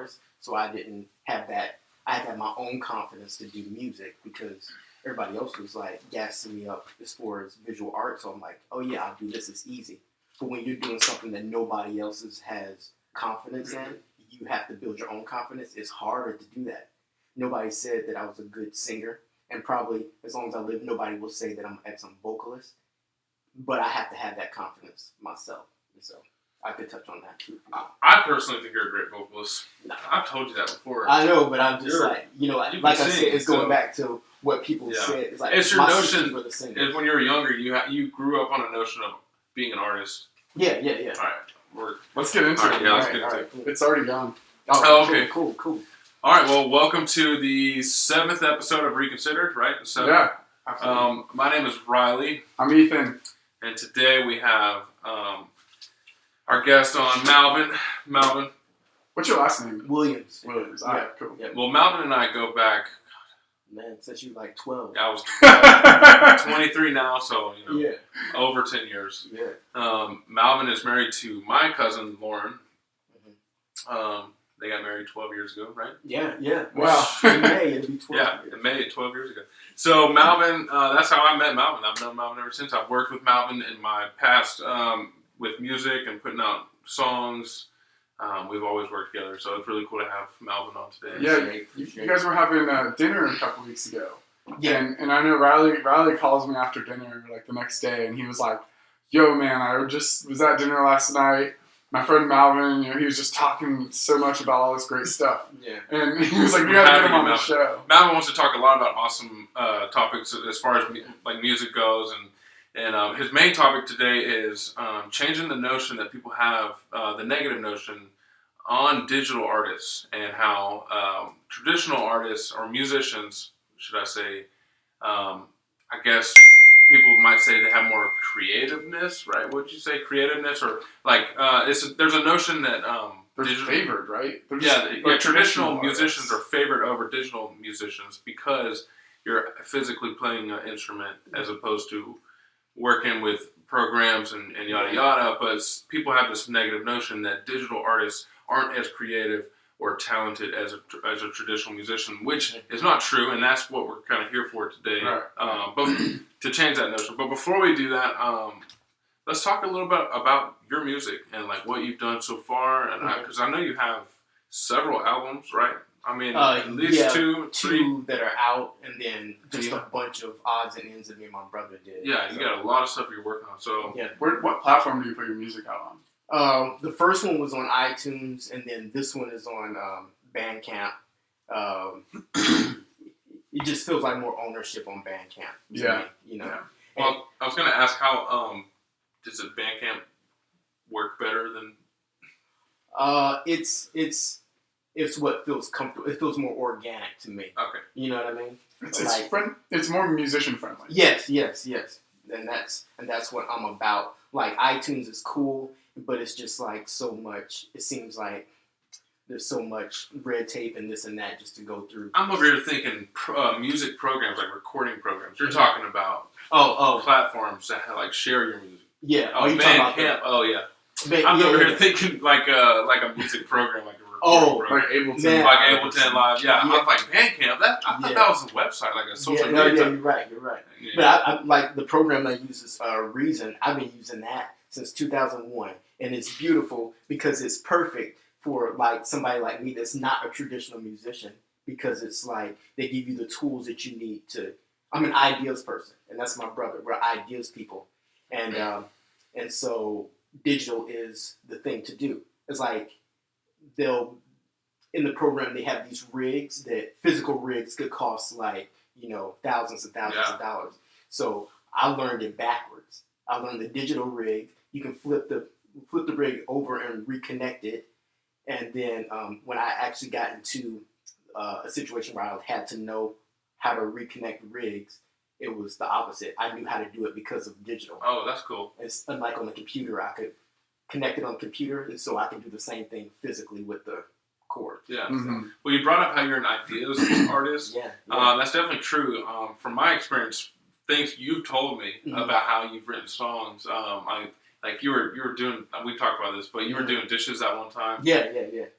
artist, so I didn't have that. I had to have my own confidence to do music because everybody else was like gassing me up as far as visual art. So I'm like, oh yeah, I'll do this. It's easy. But when you're doing something that nobody else has confidence in, you have to build your own confidence. It's harder to do that. Nobody said that I was a good singer, and probably as long as I live, nobody will say that I'm an excellent vocalist. But I have to have that confidence myself. And so I could touch on that too. I personally think you're a great vocalist. No. I've told you that before. I know, but I'm just like I said, it's going back to what people said. It's like it's your notion. Is when you were younger, you grew up on a notion of being an artist. Yeah. All right, let's get into it. Yeah, let's get into it. Cool. It's already gone. Oh, okay. Cool. All right, well, welcome to the 7th episode of Reconsidered, right? Yeah, absolutely. My name is Riley. I'm Ethan. And today we have our guest on, Malvin. What's your last name? Williams. All right, cool. Yeah. Well, Malvin and I go back. Man, since you were like 12. I was 23 now, so over 10 years. Yeah. Malvin is married to my cousin Lauren. They got married 12 years ago, right? Yeah. Wow. In May, it'll be 12 years. In May, 12 years ago. So Malvin, that's how I met Malvin. I've known Malvin ever since. I've worked with Malvin in my past with music and putting out songs. We've always worked together, so it's really cool to have Malvin on today. Yeah, you guys were having dinner a couple weeks ago. Yeah. And I know Riley calls me after dinner, like the next day, and he was like, yo, man, I was at dinner last night. My friend Malvin, he was just talking so much about all this great stuff. Yeah. And he was like, we got to get him on the show. Malvin wants to talk a lot about awesome topics as far as like music goes. And his main topic today is changing the notion that people have, the negative notion on digital artists and how traditional artists or musicians, should I say, I guess people might say they have more creativeness, right? Would you say creativeness or like there's a notion that they're favored, right? Traditional musicians are favored over digital musicians because you're physically playing an instrument as opposed to working with programs and yada yada. But people have this negative notion that digital artists aren't as creative or talented as a traditional musician, which is not true, and that's what we're kind of here for today. Right. But to change that notion. But before we do that, let's talk a little bit about your music and like what you've done so far, and because I know you have several albums, right? I mean, at least two that are out, and then just a bunch of odds and ends that me and my brother did. Yeah, you got a lot of stuff you're working on. So what platform do you put your music out on? The first one was on iTunes, and then this one is on Bandcamp. It just feels like more ownership on Bandcamp. Yeah. Me, Yeah. Well, I was going to ask how does the Bandcamp work better than? It's what feels comfortable. It feels more organic to me. Okay. You know what I mean? It's more musician friendly. Yes. And that's what I'm about. Like iTunes is cool, but it's just like so much. It seems like there's so much red tape and this and that just to go through. I'm over here thinking music programs, like recording programs. You're talking about platforms that like share your music. Yeah. Bandcamp. Oh yeah. I'm over here thinking like a music program, like a recording program. Like Ableton. Like Ableton Live. Yeah. I'm like Bandcamp. I thought that was a website, like a social media. You're right. Yeah. But I like the program I use is Reason. I've been using that since 2001, and it's beautiful because it's perfect for like somebody like me that's not a traditional musician, because it's like they give you the tools that you need to. I'm an ideas person, and that's my brother. We're ideas people, and so digital is the thing to do. It's like in the program they have these rigs that physical rigs could cost like thousands and thousands of dollars. So I learned it backwards. I learned the digital rig. You can flip the rig over and reconnect it. And then when I actually got into a situation where I had to know how to reconnect rigs, it was the opposite. I knew how to do it because of digital. Oh, that's cool. It's unlike on the computer. I could connect it on the computer, and so I can do the same thing physically with the cord. Yeah. Mm-hmm. Well, you brought up how you're an ideas artist. Yeah. That's definitely true. From my experience, things you've told me about how you've written songs. You were doing. We talked about this, but you were doing dishes at one time. Yeah.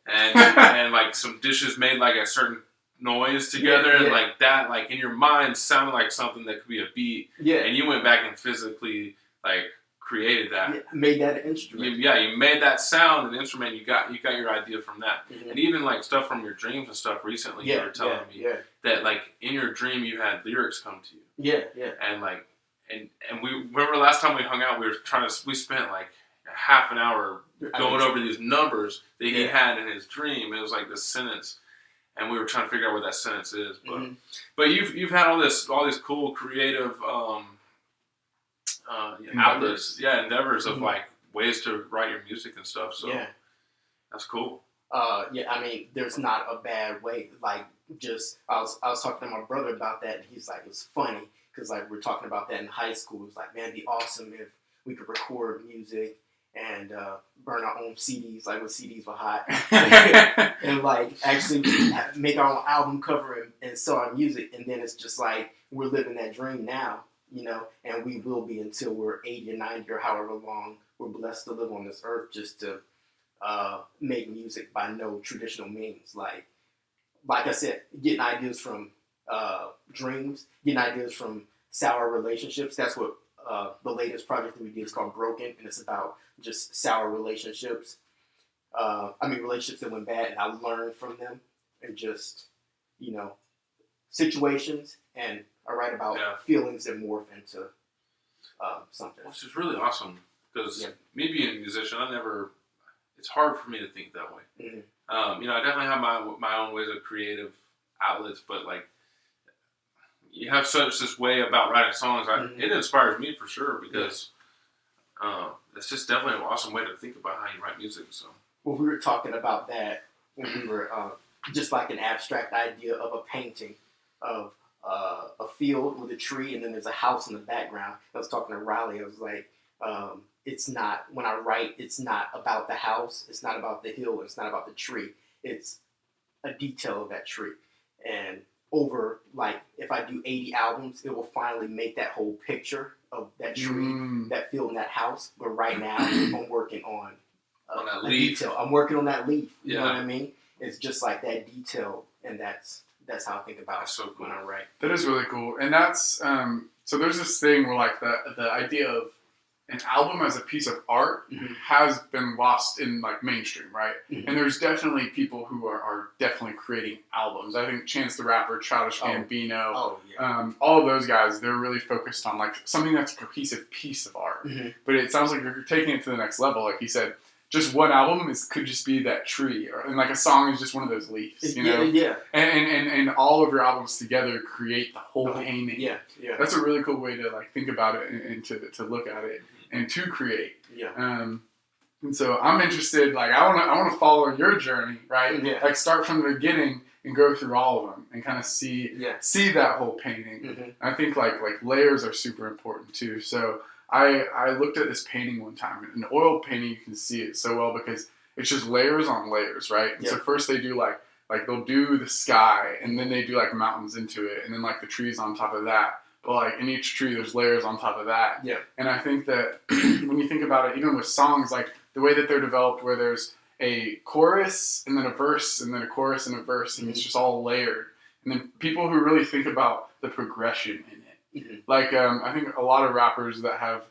And like like some dishes made like a certain noise together, and like that, like in your mind, sounded like something that could be a beat. Yeah. And you went back and physically like created that. Yeah, made that an instrument. You made that sound an instrument. You got your idea from that. Mm-hmm. And even like stuff from your dreams and stuff recently, you were telling me that like in your dream you had lyrics come to you. Yeah. And like and we remember last time we hung out, we spent like half an hour going over these numbers that he had in his dream. It was like this sentence, and we were trying to figure out what that sentence is. But but you've had all these cool creative outlets, endeavors of like ways to write your music and stuff. So that's cool. I mean, there's not a bad way. Like, just I was talking to my brother about that, and he's like, it was funny because like we're talking about that in high school. It was like, man, it'd be awesome if we could record music and burn our own CDs, like when CDs were hot, and like actually make our own album cover and sell our music. And then it's just like we're living that dream now, you know, and we will be until we're 80 or 90 or however long we're blessed to live on this earth, just to make music by no traditional means. Like I said, getting ideas from dreams, getting ideas from sour relationships. That's what the latest project that we did is called Broken, and it's about just sour relationships. Relationships that went bad, and I learned from them, and just, you know, situations, and I write about feelings that morph into something. Which is really awesome, because me being a musician, it's hard for me to think that way. Mm-hmm. I definitely have my own ways of creative outlets, but like, you have this way about writing songs. It inspires me for sure, because it's just definitely an awesome way to think about how you write music. So, well, we were talking about that when we were just like an abstract idea of a painting of a field with a tree, and then there's a house in the background. I was talking to Riley. I was like, it's not, when I write, it's not about the house, it's not about the hill, it's not about the tree. It's a detail of that tree. And over, like, if I do 80 albums, it will finally make that whole picture of that tree, that field, and that house. But right now, I'm working on that a leaf. detail. I'm working on that leaf. You know what I mean? It's just like that detail, and that's how I think about it when I write. That is really cool. And that's, so there's this thing where like the idea of an album as a piece of art has been lost in like mainstream, right? And there's definitely people who are definitely creating albums. I think Chance the Rapper, Childish Gambino, all of those guys, they're really focused on like something that's a cohesive piece of art. But it sounds like you're taking it to the next level. Like you said, just one album could just be that tree, and like a song is just one of those leaves, you know? And all of your albums together create the whole painting. That's a really cool way to like think about it and to look at it and to create. And so I'm interested, like I want to follow your journey, right? Like start from the beginning and go through all of them and kind of see that whole painting. I think like layers are super important too. So I looked at this painting one time. An oil painting, you can see it so well because it's just layers on layers, right? So first they do like they'll do the sky, and then they do like mountains into it, and then like the trees on top of that. But like in each tree, there's layers on top of that. And I think that when you think about it, even with songs, like the way that they're developed, where there's a chorus and then a verse and then a chorus and a verse, and it's just all layered. And then people who really think about the progression in it. Like, I think a lot of rappers that have,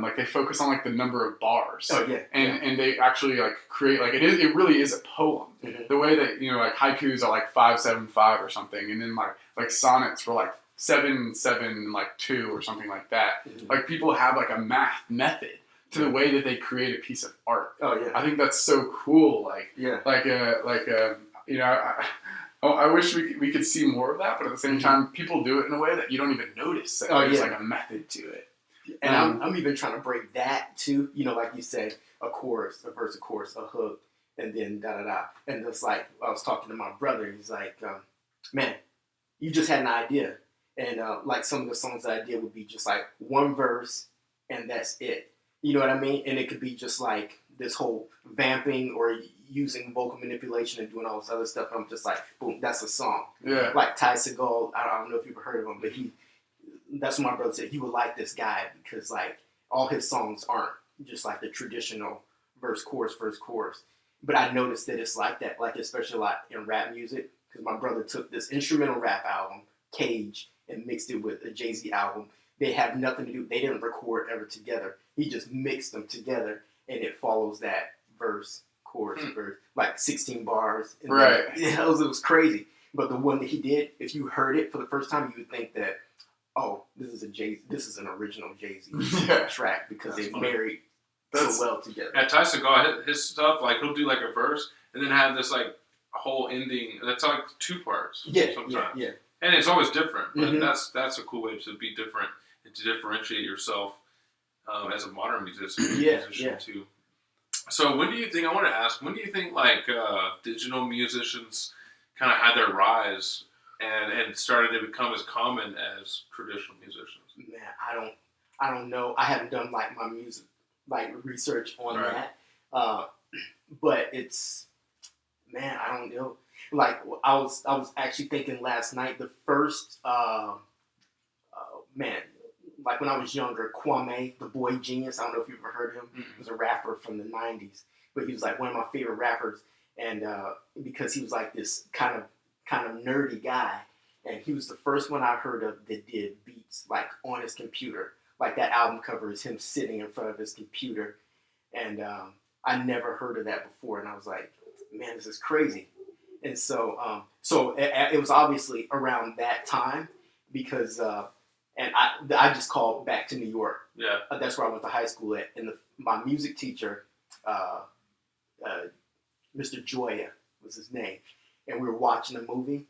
like, they focus on, like, the number of bars. And they actually, like, create, like, it really is a poem. The way that, you know, like, haikus are, like, 5-7-5 or something. And then, like sonnets were, like, 7-7, like, 2 or something like that. Like, people have, like, a math method to the way that they create a piece of art. I think that's so cool. Like, you know, I wish we could see more of that, but at the same time, people do it in a way that you don't even notice that there's like a method to it. And I'm even trying to break that too. You know, like you said, a chorus, a verse, a chorus, a hook, and then da-da-da. And it's like, I was talking to my brother, he's like, man, you just had an idea. And like some of the songs that I did would be just like one verse, and that's it. You know what I mean? And it could be just like this whole vamping or using vocal manipulation and doing all this other stuff. I'm just like, boom, that's a song. Like Ty Segall, I don't know if you've heard of him, but that's what my brother said. He would like this guy because like all his songs aren't just like the traditional verse, chorus, But I noticed that it's like that, like especially a lot in rap music, because my brother took this instrumental rap album, Cage, and mixed it with a Jay-Z album. They have nothing to do. They didn't record ever together. He just mixed them together, and it follows that verse, chorus, verse, like 16 bars. And right. Then, it was crazy. But the one that he did, if you heard it for the first time, you would think that, oh, this is an original Jay-Z track because they married so well together. Yeah, Tyson Gall, his stuff, like he'll do like a verse and then have this like whole ending that's like 2 parts. Sometimes. Yeah. And it's always different, but that's a cool way to be different and to differentiate yourself as a modern musician too. So when do you think, I want to ask, when do you think like digital musicians kind of had their rise and started to become as common as traditional musicians? Man, I don't know. I haven't done like my music research on that. But it's, man, I don't know. Like I was actually thinking last night, the first like when I was younger, Kwame, the Boy Genius, I don't know if you've ever heard of him. He was a rapper from the 90s, but he was like one of my favorite rappers, and because he was like this kind of nerdy guy, and he was the first one I heard of that did beats like on his computer. Like that album cover is him sitting in front of his computer, and I never heard of that before, and I was like, man, this is crazy. And so it was obviously around that time because. And I just called back to New York. Yeah. That's where I went to high school at. And my music teacher, Mr. Joya was his name. And we were watching a movie.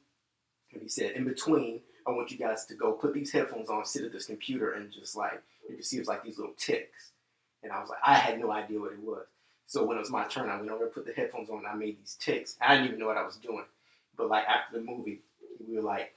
And he said, in between, I want you guys to go put these headphones on, sit at this computer, and just like, you can see it was like these little ticks. And I was like, I had no idea what it was. So when it was my turn, I went over and put the headphones on, and I made these ticks. I didn't even know what I was doing. But like after the movie, we were like,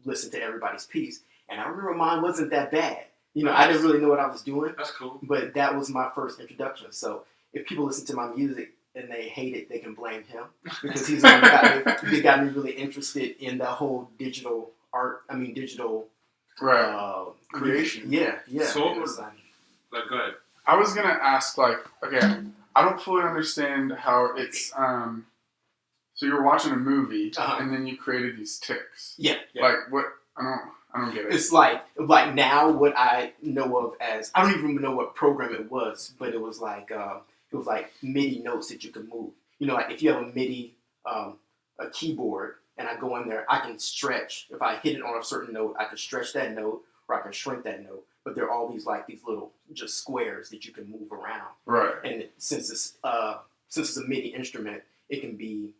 listen to everybody's piece. And I remember mine wasn't that bad. You know, I didn't really know what I was doing. That's cool. But that was my first introduction. So if people listen to my music and they hate it, they can blame him. Because he's the one that got me really interested in the whole digital art. I mean, digital creation. Yeah. So what was that? Like, go ahead. I was going to ask, like, okay, I don't fully understand how it's, so you were watching a movie and then you created these ticks. Yeah. Like, what, I don't get it. It's like now what I know of as, I don't even know what program it was, but it was like MIDI notes that you could move. You know, like if you have a MIDI, a keyboard, and I go in there, I can stretch. If I hit it on a certain note, I can stretch that note or I can shrink that note. But there are all these little just squares that you can move around. Right. And since it's a MIDI instrument, it can be,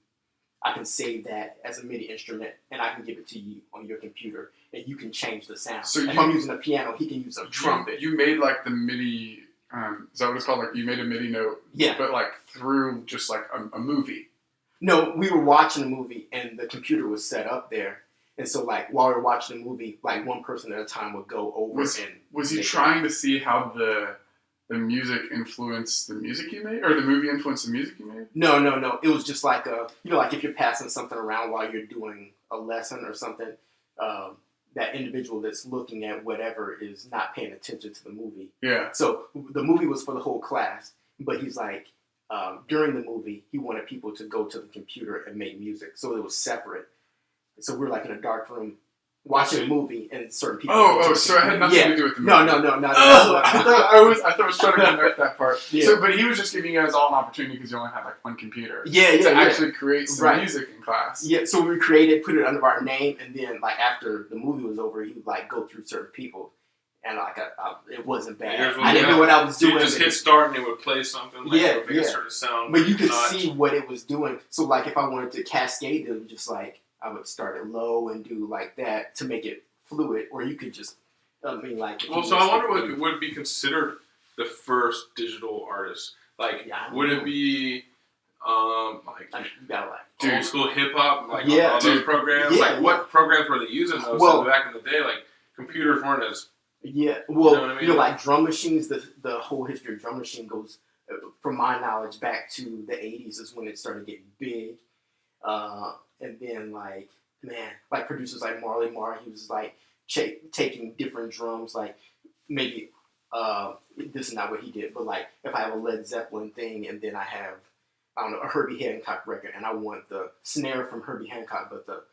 I can save that as a MIDI instrument, and I can give it to you on your computer, and you can change the sound. So if I'm using a piano, he can use a trumpet. You made like the MIDI, is that what it's called? Like you made a MIDI note, but like through just like a movie. No, we were watching a movie, and the computer was set up there, and so like while we were watching the movie, like one person at a time would go over. Was he trying to see how the music influenced the music you made, or the movie influenced the music you made? No. It was just like like if you're passing something around while you're doing a lesson or something, that individual that's looking at whatever is not paying attention to the movie. Yeah. So the movie was for the whole class, but he's like, during the movie, he wanted people to go to the computer and make music, so it was separate. So we're like in a dark room watching a movie, and certain people. So it had nothing to do with the movie. No. I thought I was trying to connect that part. Yeah. So, but he was just giving you guys all an opportunity because you only had like one computer. To actually create some music in class. Yeah. So we created, put it under our name, and then like after the movie was over, he would like go through certain people, and like it wasn't bad. I didn't know what I was doing. You just hit start and it would play something. Like, it would make a certain sound. But you could see what it was doing. So like if I wanted to cascade them, just like I would start it low and do like that to make it fluid, or you could just, I mean, like. Well, so I wonder what would be considered the first digital artist. Like, would it be, old school hip hop, like all those programs? What programs were they using those? So back in the day, like computers weren't as. Yeah, well, you know what I mean? Like drum machines. The whole history of drum machine goes, from my knowledge, back to the '80s is when it started getting big. And then like producers like Marley Marl, he was like taking different drums, like maybe this is not what he did, but like if I have a Led Zeppelin thing and then I have I don't know, a Herbie Hancock record, and I want the snare from Herbie Hancock, but the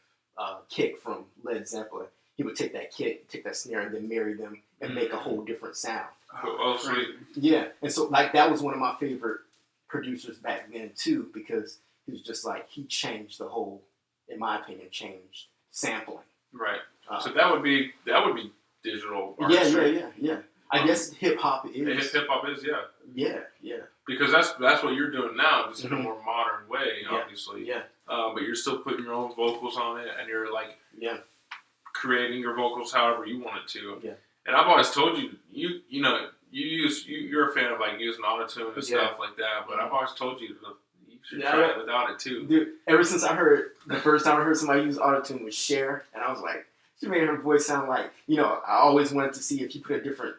kick from Led Zeppelin. He would take that kick, take that snare, and then marry them and make a whole different sound. Oh, sweet. Yeah, and so like that was one of my favorite producers back then too, because he was just like he changed the whole, in my opinion, changed sampling. Right. So that would be digital artistry. Yeah. I guess hip hop is. Hip hop is, Yeah. Because that's what you're doing now, just in a more modern way, obviously. Yeah. But you're still putting your own vocals on it, and you're like creating your vocals however you want it to. Yeah. And I've always told you, you're a fan of like using autotune and stuff like that. But I've always told you you should try it without it too. Dude, ever since the first time I heard somebody use autotune was Cher, and I was like, she made her voice sound like, I always wanted to see if you put a different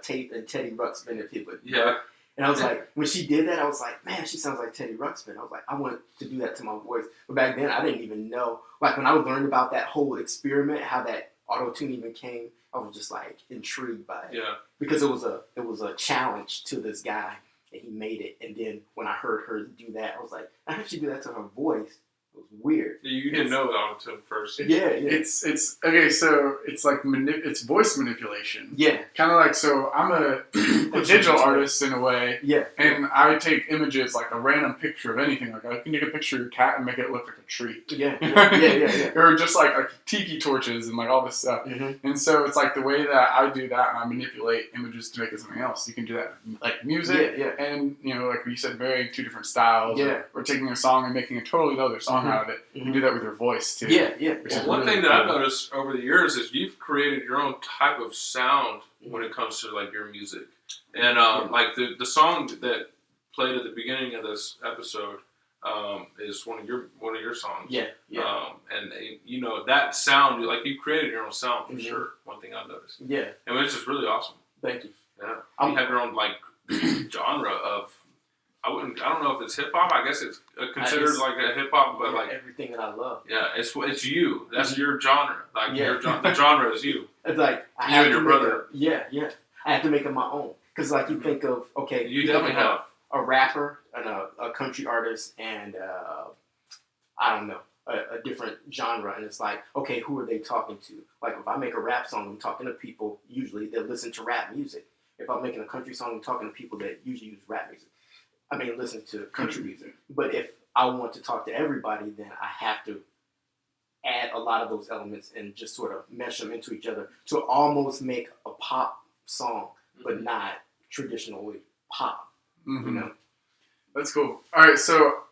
tape and Teddy Ruxpin if he would. Yeah. And I was like, when she did that, I was like, man, she sounds like Teddy Ruxpin. I was like, I want to do that to my voice. But back then, I didn't even know. Like, when I learned about that whole experiment, how that auto-tune even came, I was just, like, intrigued by it. Yeah. Because it was a challenge to this guy, and he made it. And then when I heard her do that, I was like, I heard she do that to her voice. It was weird. You didn't know it auto-tune first. Yeah. It's okay. So it's like it's voice manipulation. Yeah. Kind of like, so I'm a digital artist in a way. Yeah. And I take images, like a random picture of anything. Like I can take a picture of your cat and make it look like a tree. Yeah. Or just like tiki torches and like all this stuff. Mm-hmm. And so it's like the way that I do that, and I manipulate images to make it something else. You can do that like music. Yeah. And like you said, varying two different styles. Yeah. Or taking a song and making a totally other song out of it. You can do that with your voice too. Yeah. Well, one thing that I've noticed over the years is you've created your own type of sound when it comes to like your music, and like the song that played at the beginning of this episode is one of your songs. Yeah. And that sound, like you created your own sound for sure. One thing I've noticed. Yeah. And it's just really awesome. Thank you. Yeah. You have your own like genre of. I don't know if it's hip hop. I guess it's considered like a hip hop, but like everything that I love. Yeah, it's you. That's your genre. Like the genre is you. It's like I have your brother. I have to make it my own, because like you think of you definitely have a rapper and a country artist and I don't know a different genre, and it's like, okay, who are they talking to? Like if I make a rap song, I'm talking to people usually that listen to rap music. If I'm making a country song, I'm talking to people that usually use rap music. I mean, listen to country music. But if I want to talk to everybody, then I have to add a lot of those elements and just sort of mesh them into each other to almost make a pop song, but not traditionally pop. Mm-hmm. That's cool. All right, so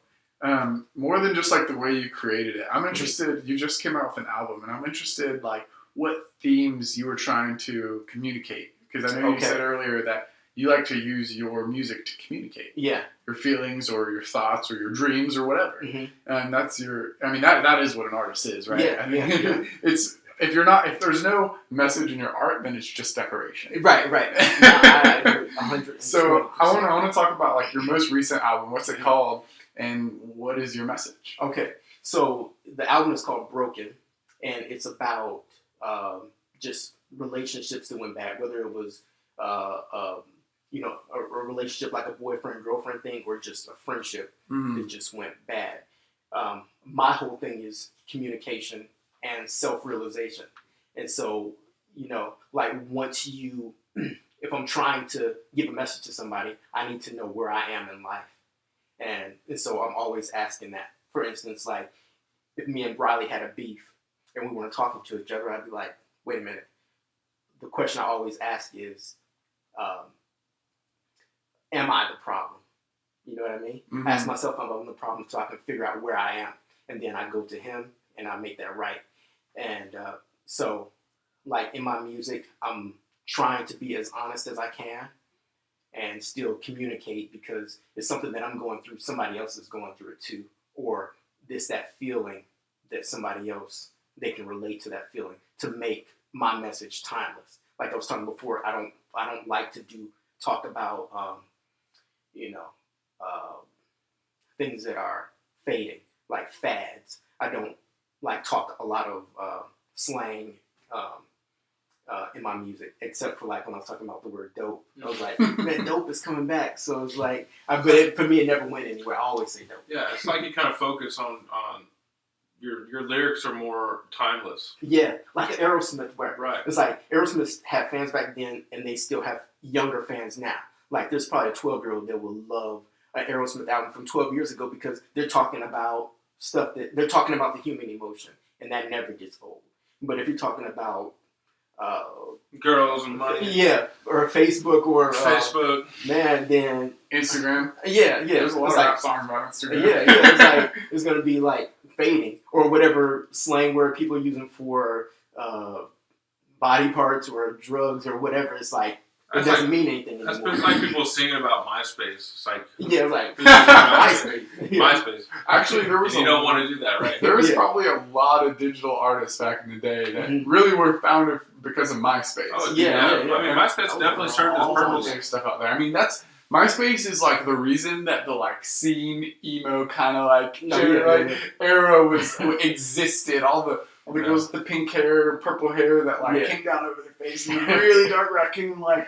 more than just like the way you created it, I'm interested. You just came out with an album, and I'm interested like what themes you were trying to communicate, because I know you said earlier that you like to use your music to communicate. Yeah. Your feelings or your thoughts or your dreams or whatever. Mm-hmm. And that's that is what an artist is, right? Yeah. It's if there's no message in your art, then it's just decoration. Right. No, I agree 100%. So I want to talk about like your most recent album. What's it called, and what is your message? Okay. So the album is called Broken, and it's about just relationships that went bad, whether it was a relationship like a boyfriend-girlfriend thing, or just a friendship that just went bad. My whole thing is communication and self-realization. And so, like once if I'm trying to give a message to somebody, I need to know where I am in life. And so I'm always asking that. For instance, like if me and Briley had a beef and we weren't talking to each other, I'd be like, wait a minute. The question I always ask is, am I the problem? You know what I mean? Mm-hmm. I ask myself if I'm the problem so I can figure out where I am. And then I go to him and I make that right. And so, like in my music, I'm trying to be as honest as I can and still communicate, because it's something that I'm going through. Somebody else is going through it too. Or that feeling that somebody else, they can relate to that feeling to make my message timeless. Like I was talking before, I don't like to talk about things that are fading, like fads. I don't like talk a lot of slang, in my music, except for like when I was talking about the word dope. I was like, man, dope is coming back. So it's like, for me, it never went anywhere. I always say dope. Yeah, it's like you kind of focus on your lyrics are more timeless. Yeah, like an Aerosmith, where Right. it's like Aerosmith had fans back then, and they still have younger fans now. Like there's probably a 12-year-old that will love an Aerosmith album from 12 years ago because they're talking about stuff that they're talking about the human emotion, and that never gets old. But if you're talking about Girls and money. yeah, or Facebook or Facebook, man, then Instagram. yeah, There's a lot it's of like, rap songs about Instagram. yeah, it's like it's gonna be like fading or whatever slang word people are using for body parts or drugs or whatever. It's like it doesn't mean anything That's anymore. been like people singing about MySpace. It's like Yeah, it's like MySpace. MySpace. Actually, there was You don't want to do that, right? There was Yeah. probably a lot of digital artists back in the day that really were founded because of MySpace. Oh, Yeah. I mean, MySpace definitely served its All purpose. the stuff out there. I mean, MySpace is like the reason that the like scene emo kind of like era existed. All the girls with the pink hair, purple hair that like came down over their face and really dark raccoon like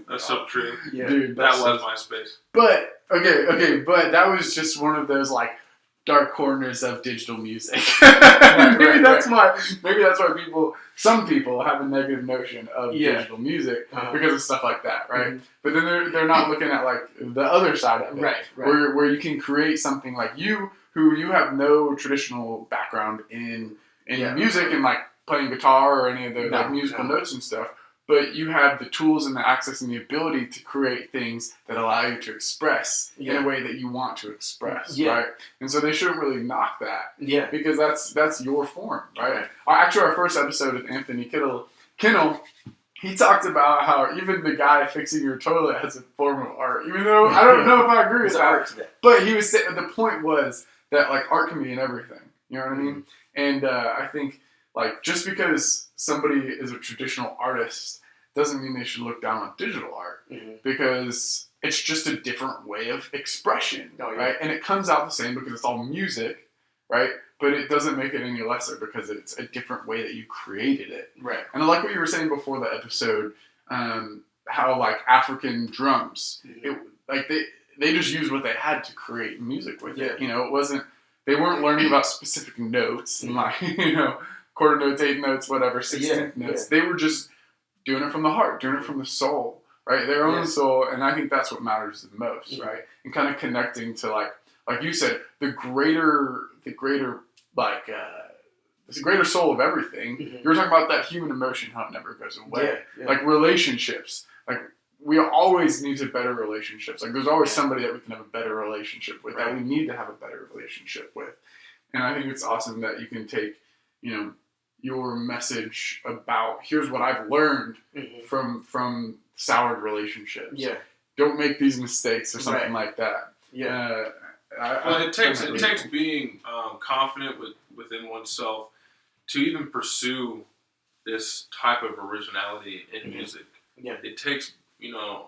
That's so true. Yeah. Dude, That was MySpace. But but that was just one of those like dark corners of digital music. Maybe that's why some people have a negative notion of digital music because of stuff like that, right? Mm-hmm. But then they're not looking at like the other side of it, Right. where you can create something like you have no traditional background in music and like playing guitar or any of the like musical notes and stuff. But you have the tools and the access and the ability to create things that allow you to express in a way that you want to express, right? And so they shouldn't really knock that, because that's your form, right? Actually, our first episode with Anthony Kinnell, he talked about how even the guy fixing your toilet has a form of art, even though I don't know if I agree with that. But he was saying the point was that like art can be in everything, you know what I mean? And I think like just because somebody is a traditional artist doesn't mean they should look down on digital art, because it's just a different way of expression, right? And it comes out the same because it's all music, right? But it doesn't make it any lesser because it's a different way that you created it. Right. And I like what you were saying before the episode, how like African drums, they just used what they had to create music with it. You know, they weren't learning about specific notes and like, quarter notes, eighth notes, whatever, 16th notes. They were just doing it from the heart, doing it from the soul, right? Their own soul, and I think that's what matters the most, right? And kind of connecting to like you said, the greater like the greater soul of everything. You were talking about that human emotion, how it never goes away. Like relationships, like we always need to better relationships. Like there's always somebody that we can have a better relationship with, that we need to have a better relationship with. And I think it's awesome that you can take, your message about here's what I've learned from soured relationships. Don't make these mistakes or something like that. It takes being confident within oneself to even pursue this type of originality in music. It takes a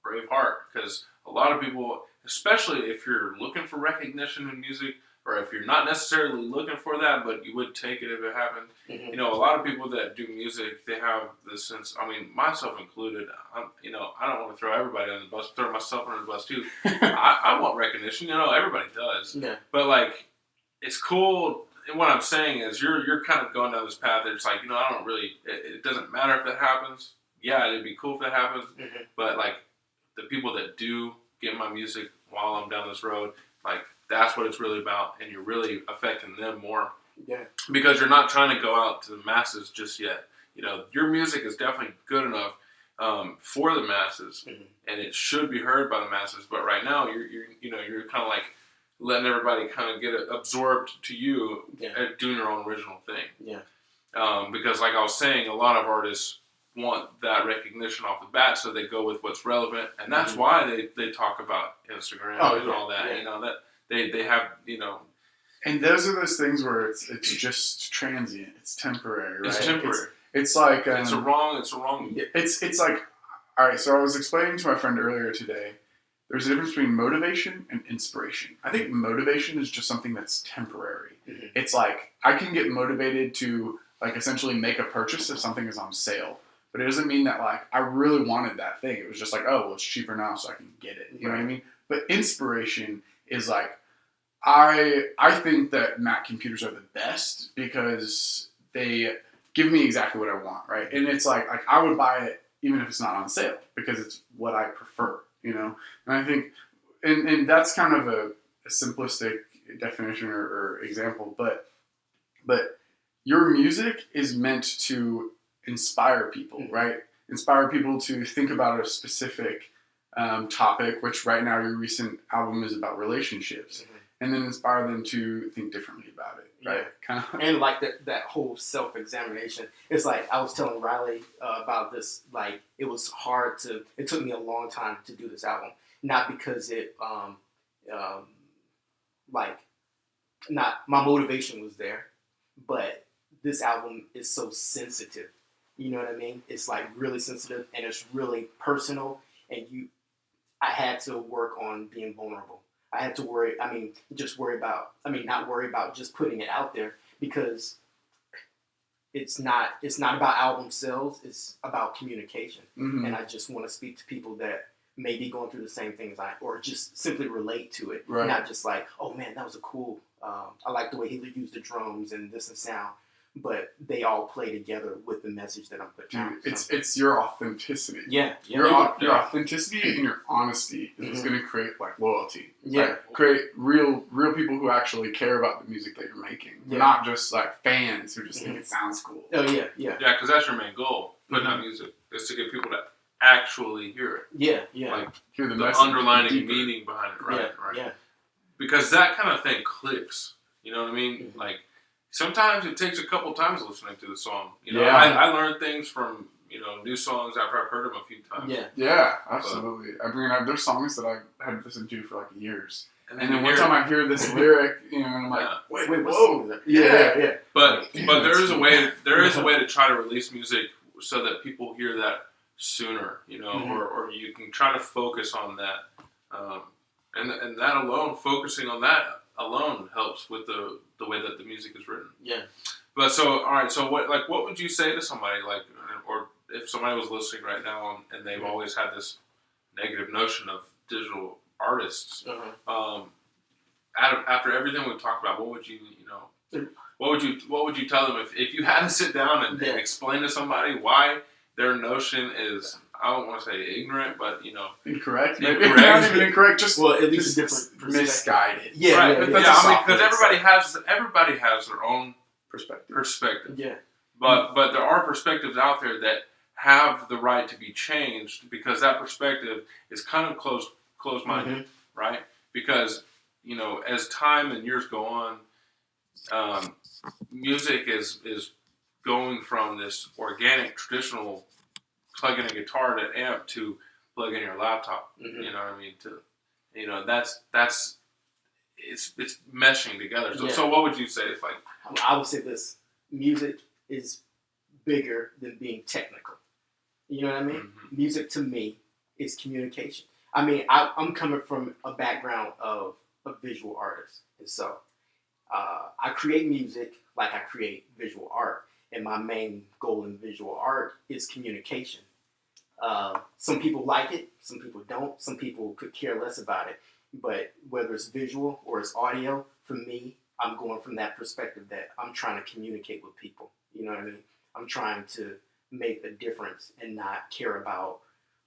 brave heart, because a lot of people, especially if you're looking for recognition in music, or if you're not necessarily looking for that, but you would take it if it happened. A lot of people that do music, they have this sense, I mean, myself included, I don't want to throw everybody under the bus, throw myself under the bus too. I want recognition, everybody does. But like, it's cool, and what I'm saying is you're kind of going down this path that it's like, I don't really, it doesn't matter if that happens. Yeah, it'd be cool if that happens. But like, the people that do get my music while I'm down this road, like, that's what it's really about, and you're really affecting them more. Because you're not trying to go out to the masses just yet. Your music is definitely good enough for the masses, and it should be heard by the masses. But right now, you're kind of like letting everybody kind of get absorbed to you at doing your own original thing. Because, like I was saying, a lot of artists want that recognition off the bat, so they go with what's relevant, and that's why they talk about Instagram and all that. That. They have, And those are those things where it's just transient. It's temporary, right? It's temporary. It's like... it's a wrong... It's like... All right, so I was explaining to my friend earlier today, there's a difference between motivation and inspiration. I think motivation is just something that's temporary. It's like, I can get motivated to like essentially make a purchase if something is on sale. But it doesn't mean that like I really wanted that thing. It was just like, oh, well, it's cheaper now, so I can get it. You know what I mean? But inspiration is like, I think that Mac computers are the best because they give me exactly what I want, right? And it's like I would buy it even if it's not on sale because it's what I prefer, you know? And I think, and that's kind of a simplistic definition or example, but your music is meant to inspire people, right? Inspire people to think about a specific topic, which right now your recent album is about relationships, and then inspire them to think differently about it, right? Yeah. And like that whole self-examination. It's like I was telling Riley about this. Like it took me a long time to do this album, not because not my motivation was there, but this album is so sensitive. You know what I mean? It's like really sensitive and it's really personal. And I had to work on being vulnerable. I had to not worry about just putting it out there because it's not about album sales. It's about communication. And I just want to speak to people that may be going through the same things or just simply relate to it. Right. Not just like, oh man, that was a cool, I like the way he used the drums and this and sound. But they all play together with the message that I'm putting out. It's your authenticity. Yeah. Your authenticity and your honesty is what's going to create like loyalty. Yeah. Like, create real people who actually care about the music that you're making, not just like fans who just think it sounds cool. Oh yeah. Yeah, because that's your main goal. Putting out music is to get people to actually hear it. Yeah. Like hear the underlining meaning behind it. Right. Yeah. Because that kind of thing clicks. You know what I mean? Like. Sometimes it takes a couple times listening to the song. You know, I learn things from new songs after I've heard them a few times. Yeah, absolutely. I mean, there's songs that I had listened to for like years, and then one time I hear this lyric, and I'm like, wait, what song is that? Yeah. But there is a way to try to release music so that people hear that sooner. Or you can try to focus on that, and that alone, focusing on that alone helps with the way that the music is written. Yeah. But so, all right. So what would you say to somebody or if somebody was listening right now and they've always had this negative notion of digital artists, after everything we've talked about, what would you tell them if you had to sit down and explain to somebody why their notion is, I don't want to say ignorant, but incorrect. Maybe not even incorrect. Just at least a different misguided. Yeah, right. Yeah. Because everybody has their own perspective. Yeah. But there are perspectives out there that have the right to be changed because that perspective is kind of closed-minded, right? Because as time and years go on, music is going from this organic, traditional plug in a guitar to amp to plug in your laptop. You know what I mean? That's it's meshing together. So what would you say? It's like I would say this: music is bigger than being technical. You know what I mean? Music to me is communication. I mean, I'm coming from a background of a visual artist, and so I create music like I create visual art. And my main goal in visual art is communication. Some people like it, some people don't, some people could care less about it. But whether it's visual or it's audio, for me, I'm going from that perspective that I'm trying to communicate with people. You know what I mean? I'm trying to make a difference and not care about,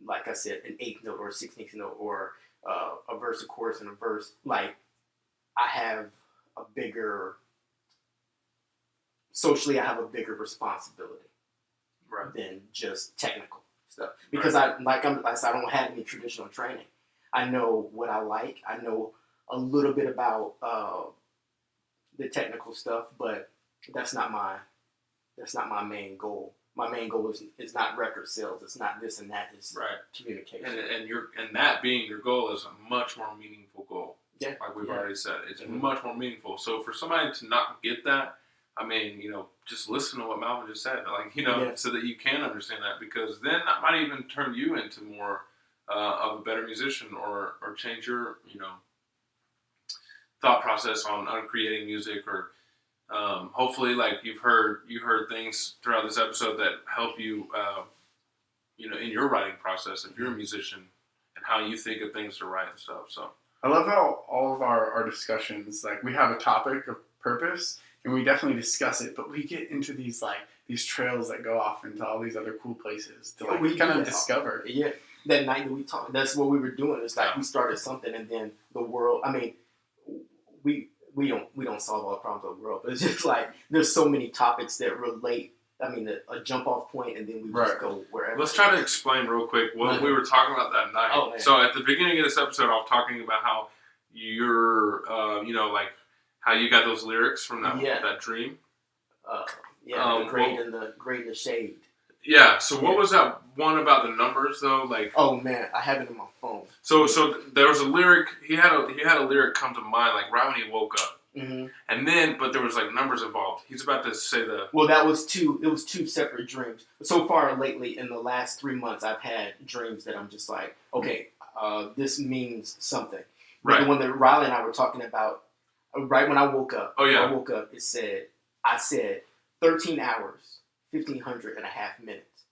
like I said, an 8th note or a 16th note or a verse, a chorus, and a verse. Like, I have a bigger... Socially, I have a bigger responsibility than just technical stuff because I don't have any traditional training. I know what I like. I know a little bit about the technical stuff, but that's not my main goal. My main goal is not record sales. It's not this and that. It's communication. And that being your goal is a much more meaningful goal. Yeah, like we've already said, it's much more meaningful. So for somebody to not get that. I mean, just listen to what Malvin just said, so that you can understand that, because then that might even turn you into more of a better musician or change your, thought process on creating music or hopefully, like you heard things throughout this episode that help you, in your writing process if you're a musician and how you think of things to write and stuff. So I love how all of our discussions, like we have a topic of purpose and we definitely discuss it, but we get into these trails that go off into all these other cool places to we kind of discover. Yeah, that night that we talked, that's what we were doing. It's like we started something, and then the world. I mean, we don't solve all the problems of the world, but it's just like there's so many topics that relate. I mean, a jump off point, and then we just go wherever. Let's try to explain real quick what we were talking about that night. Oh, man. So at the beginning of this episode, I was talking about how you're, like how you got those lyrics from that dream. The grade and the shade. Yeah. So what was that one about the numbers though? Like, oh man, I have it in my phone. So there was a lyric. He had a lyric come to mind like right when he woke up. Mm-hmm. And then, but there was like numbers involved. He's about to say the. Well, it was two separate dreams. So far lately, in the last 3 months, I've had dreams that I'm just like, okay, this means something. Right. The one that Riley and I were talking about, right when I woke up. Oh yeah. When I woke up, I said 13 hours, 1,500 and a half minutes,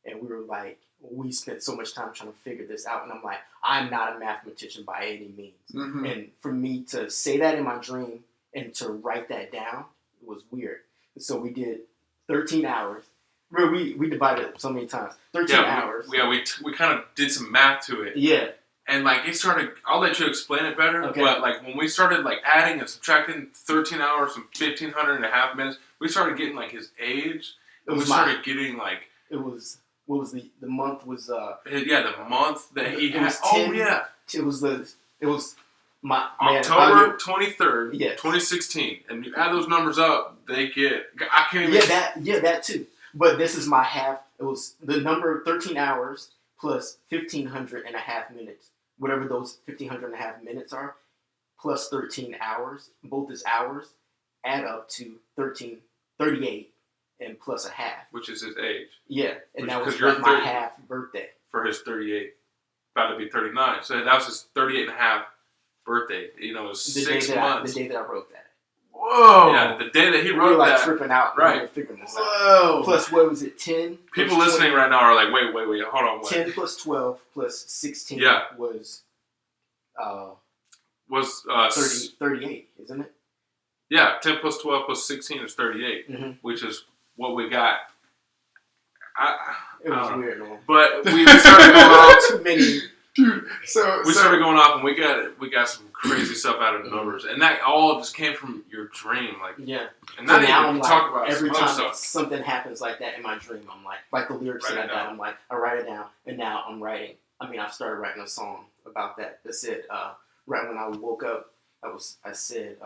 and we were like, we spent so much time trying to figure this out, and I'm like, I'm not a mathematician by any means. Mm-hmm. And for me to say that in my dream and to write that down, it was weird. So we did 13 hours. We divided it so many times. 13 hours. We kind of did some math to it. Yeah. And like it started, I'll let you explain it better. Okay. But like when we started like adding and subtracting 13 hours from 1,500 and a half minutes, we started getting like his age. And we started getting like. It was. What was the month was the month that he had. It was my October 23rd, 2016, and you add those numbers up, they get. I can't even. That too. But this is my half. It was the number 13 hours plus 1,500 and a half minutes, whatever those 1,500 and a half minutes are, plus 13 hours. Both as hours add up to 38. And plus a half. Which is his age. Yeah. And that was like my half birthday. For his 38. About to be 39. So that was his 38 and a half birthday. It was 6 months. The day that I wrote that. Whoa. Yeah, the day that he wrote that. We were tripping out. Right. Figuring this out. Plus, what was it, 10? People listening right now are like, wait, hold on. Wait. 10 plus 12 plus 16 was 38, isn't it? Yeah, 10 plus 12 plus 16 is 38, which is what we got. It was weird, man. But we started going off too many. Dude, started going off, and we got some crazy stuff out of the numbers, and that all just came from your dream, like And so now I'm talk about every time something happens like that in my dream, I'm like the lyrics that I got. I'm like, I write it down, and now I'm writing. I mean, I've started writing a song about that. That said, right when I woke up, I said,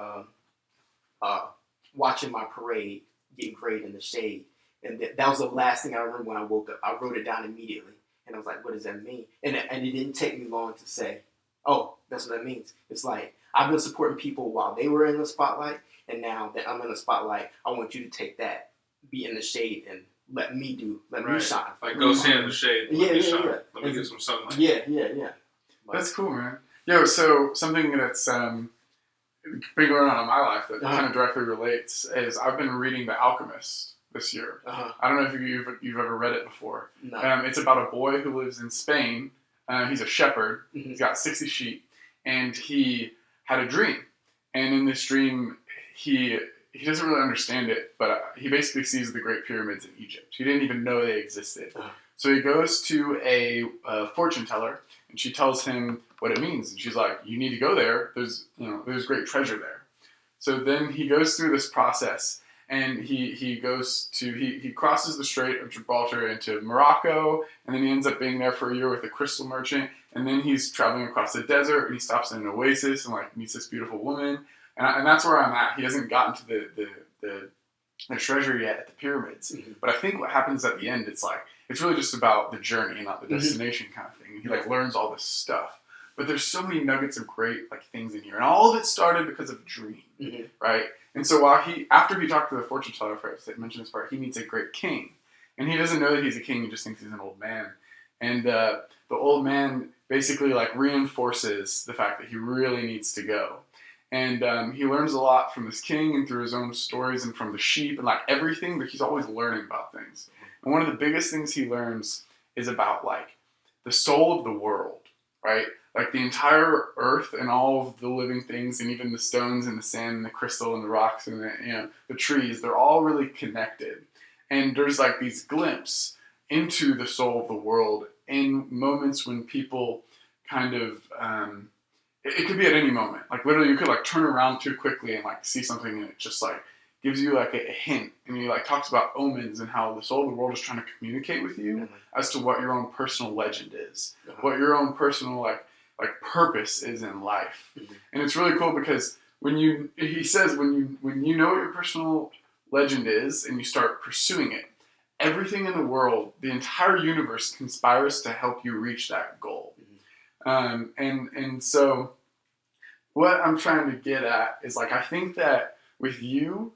watching my parade, getting great in the shade. And that was the last thing I remember when I woke up. I wrote it down immediately. And I was like, what does that mean? And it didn't take me long to say, oh, that's what that means. It's like, I've been supporting people while they were in the spotlight. And now that I'm in the spotlight, I want you to take that, be in the shade, and let me shine. Like, go stand in the shade and let me shine. Let me get some sunlight. Yeah. That's cool, man. Yo, so something that's been going on in my life that kind of directly relates is I've been reading The Alchemist this year. I don't know if you've ever read it before. No. It's about a boy who lives in Spain. He's a shepherd. Mm-hmm. He's got 60 sheep, and he had a dream. And in this dream, he doesn't really understand it, but he basically sees the Great Pyramids in Egypt. He didn't even know they existed. So he goes to a fortune teller, and she tells him what it means. And she's like, "You need to go there. There's great treasure there." So then he goes through this process. And he crosses the Strait of Gibraltar into Morocco, and then he ends up being there for a year with a crystal merchant, and then he's traveling across the desert, and he stops in an oasis and meets this beautiful woman, and that's where I'm at. He hasn't gotten to the treasure yet at the pyramids, but I think what happens at the end, it's really just about the journey and not the destination kind of thing. And he learns all this stuff, but there's so many nuggets of great things in here, and all of it started because of a dream, right? And so after he talked to the fortune teller first, I mentioned this part, he meets a great king. And he doesn't know that he's a king, he just thinks he's an old man. And the old man basically reinforces the fact that he really needs to go. And he learns a lot from this king and through his own stories and from the sheep and like everything, but he's always learning about things. And one of the biggest things he learns is about like the soul of the world, right? Like the entire earth and all of the living things and even the stones and the sand and the crystal and the rocks and the trees, they're all really connected. And there's like these glimpses into the soul of the world in moments when people kind of, it could be at any moment. Like literally you could like turn around too quickly and like see something and it just like gives you like a hint. And he like talks about omens and how the soul of the world is trying to communicate with you as to what your own personal legend is, what your own personal like purpose is in life. And it's really cool because he says when you know what your personal legend is and you start pursuing it, everything in the world, the entire universe conspires to help you reach that goal. And so what I'm trying to get at is like, I think that with you,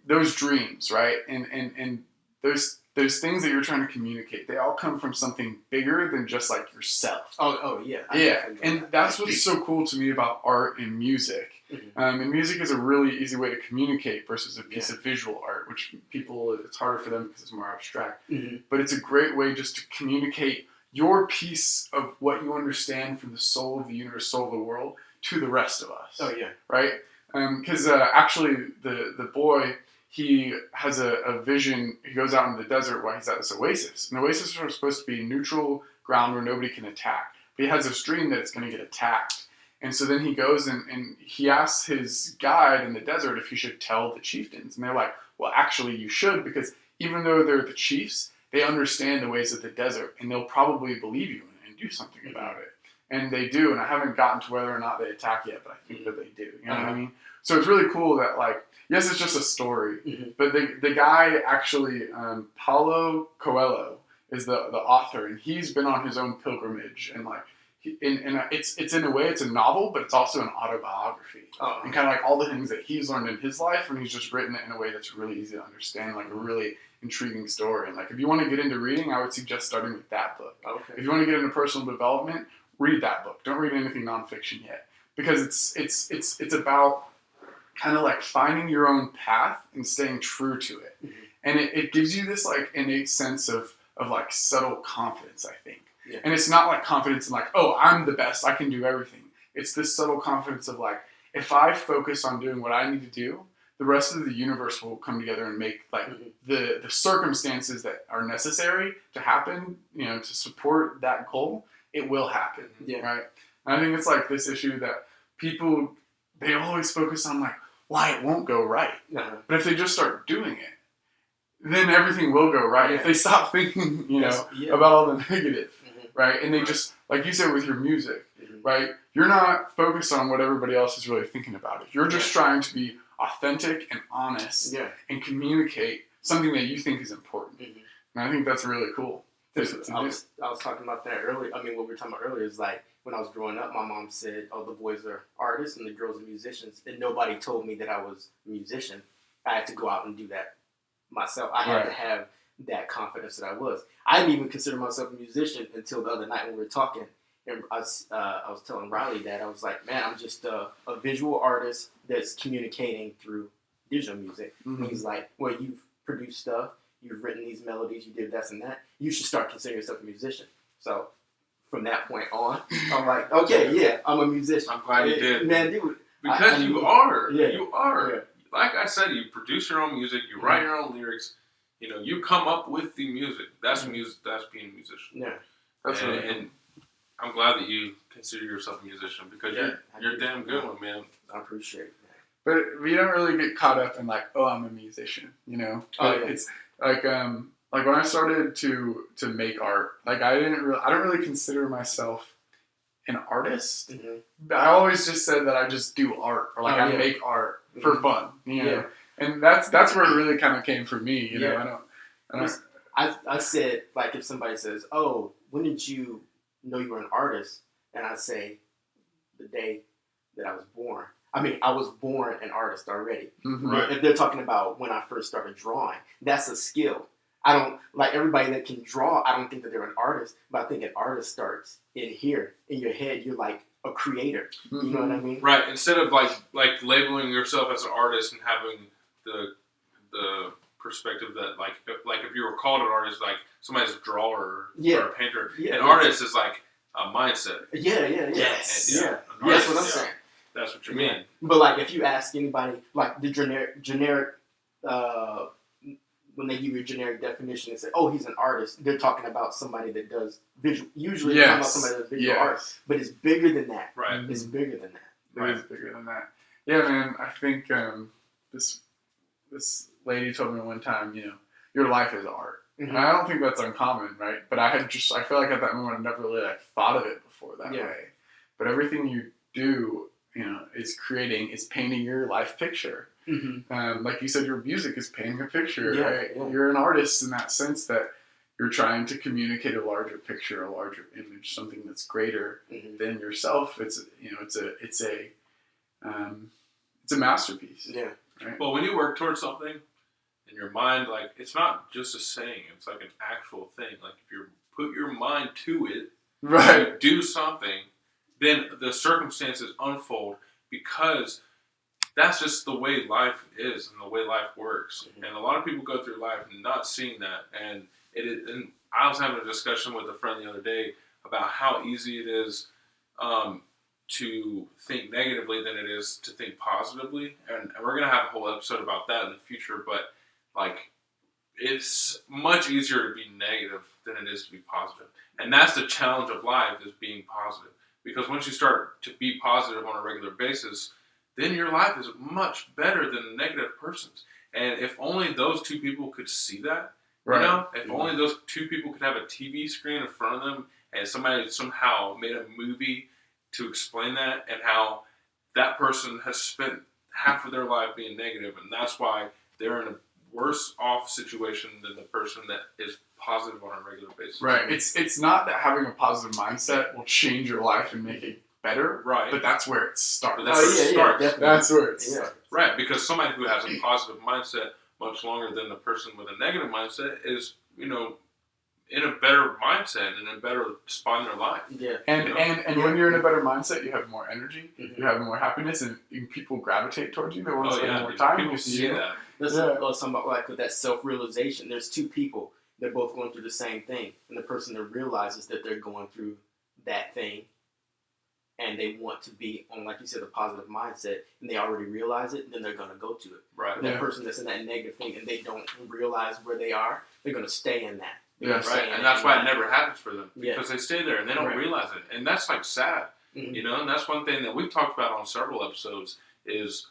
those dreams, right? And those things that you're trying to communicate, they all come from something bigger than just like yourself. Oh yeah. Yeah. And that's what's so cool to me about art and music. And music is a really easy way to communicate versus a piece of visual art, which it's harder for them because it's more abstract. But it's a great way just to communicate your piece of what you understand from the soul of the universe, soul of the world, to the rest of us. Oh yeah. Right? Because actually the boy, he has a vision. He goes out in the desert while he's at this oasis. And the oasis are supposed to be neutral ground where nobody can attack. But he has this dream that it's going to get attacked. And so then he goes and he asks his guide in the desert if he should tell the chieftains. And they're like, well, actually you should, because even though they're the chiefs, they understand the ways of the desert. And they'll probably believe you and do something about it. And they do. And I haven't gotten to whether or not they attack yet, but I think that they do. You know what I mean? So it's really cool that like, yes, it's just a story, but the guy actually, Paulo Coelho is the author, and he's been on his own pilgrimage, and like, it's in a way it's a novel, but it's also an autobiography, and kind of like all the things that he's learned in his life, and he's just written it in a way that's really easy to understand, like a really intriguing story. And like, if you want to get into reading, I would suggest starting with that book. Okay. If you want to get into personal development, read that book. Don't read anything nonfiction yet, because it's about kind of like finding your own path and staying true to it. And it gives you this like innate sense of like subtle confidence, I think. Yeah. And it's not like confidence in like, oh, I'm the best, I can do everything. It's this subtle confidence of like, if I focus on doing what I need to do, the rest of the universe will come together and make like the circumstances that are necessary to happen, to support that goal, it will happen. Yeah. Right? And I think it's like this issue that people, they always focus on like, why it won't go right. But if they just start doing it, then everything will go right. If they stop thinking, about all the negative, right? And they just, like you said with your music, right? You're not focused on what everybody else is really thinking about it. You're just trying to be authentic and honest and communicate something that you think is important. And I think that's really cool. I was talking about that earlier. I mean, what we were talking about earlier is like, when I was growing up, my mom said, oh, the boys are artists and the girls are musicians. And nobody told me that I was a musician. I had to go out and do that myself. I had to have that confidence that I was. I didn't even consider myself a musician until the other night when we were talking. And I was telling Riley that I was like, man, I'm just a visual artist that's communicating through digital music. And he's like, well, you've produced stuff. You've written these melodies. You did this and that. You should start considering yourself a musician. So from that point on, I'm like, okay, yeah, I'm a musician. I'm glad you did. Man, dude. Because you are. Yeah. You are. Yeah. Like I said, you produce your own music. You write your own lyrics. You come up with the music. That's music. That's being a musician. Yeah. That's right. And I'm glad that you consider yourself a musician because you're a damn good one, man. I appreciate that. But we don't really get caught up in like, oh, I'm a musician, It's like when I started to make art, like I don't really consider myself an artist. I always just said that I just do art or like I make art for fun, And that's where it really kind of came for me, I said, like, if somebody says, oh, when did you know you were an artist? And I say, the day that I was born. I mean, I was born an artist already. Right? If they're talking about when I first started drawing, that's a skill. I don't, like everybody that can draw, I don't think that they're an artist, but I think an artist starts in here. In your head, you're like, a creator. Mm-hmm. You know what I mean? Right. Instead of like labeling yourself as an artist and having the perspective that like if you were called an artist, like somebody's a drawer or a painter, an artist is like a mindset. Yeah. Yes. Yeah. That's what I'm saying. That's what you mean. But like if you ask anybody, like the generic when they give you a generic definition and say, "Oh, he's an artist," they're talking about somebody that does visual. Usually, they're talking about somebody that does visual art, but it's bigger than that. Right. It's bigger than that. It is bigger than that. Yeah, man. I think this lady told me one time, your life is art. Mm-hmm. And I don't think that's uncommon, right? But I feel like at that moment I never really thought of it before that way. But everything you do, is painting your life picture. Mm-hmm. Like you said, your music is painting a picture, right? Yeah. You're an artist in that sense that you're trying to communicate a larger picture, a larger image, something that's greater than yourself. It's a masterpiece. Yeah. Right? Well, when you work towards something in your mind, like it's not just a saying; it's like an actual thing. Like if you put your mind to it, right, do something, then the circumstances unfold because that's just the way life is and the way life works. Mm-hmm. And a lot of people go through life not seeing that. And I was having a discussion with a friend the other day about how easy it is to think negatively than it is to think positively. And we're going to have a whole episode about that in the future. But like, it's much easier to be negative than it is to be positive. And that's the challenge of life, is being positive. Because once you start to be positive on a regular basis, then your life is much better than a negative person's. And if only those two people could see that, right. If only those two people could have a TV screen in front of them and somebody somehow made a movie to explain that, and how that person has spent half of their life being negative, and that's why they're in a worse off situation than the person that is positive on a regular basis. Right. It's not that having a positive mindset will change your life and make it better. Right. But that's where it starts. That's where it starts. Right. Because somebody who has a positive mindset much longer than the person with a negative mindset is, in a better mindset and in a better spot in their life. Yeah. And when you're in a better mindset, you have more energy, you have more happiness, and people gravitate towards you. They want to spend more time people with see you. that. Something about like with that self-realization. There's two people. They're both going through the same thing. And the person that realizes that they're going through that thing and they want to be on, like you said, a positive mindset, and they already realize it, then they're going to go to it. Right. But that person that's in that negative thing and they don't realize where they are, they're going to stay in that. Right. And that's why it never happens for them. Because they stay there and they don't realize it. And that's like sad. Mm-hmm. And that's one thing that we've talked about on several episodes is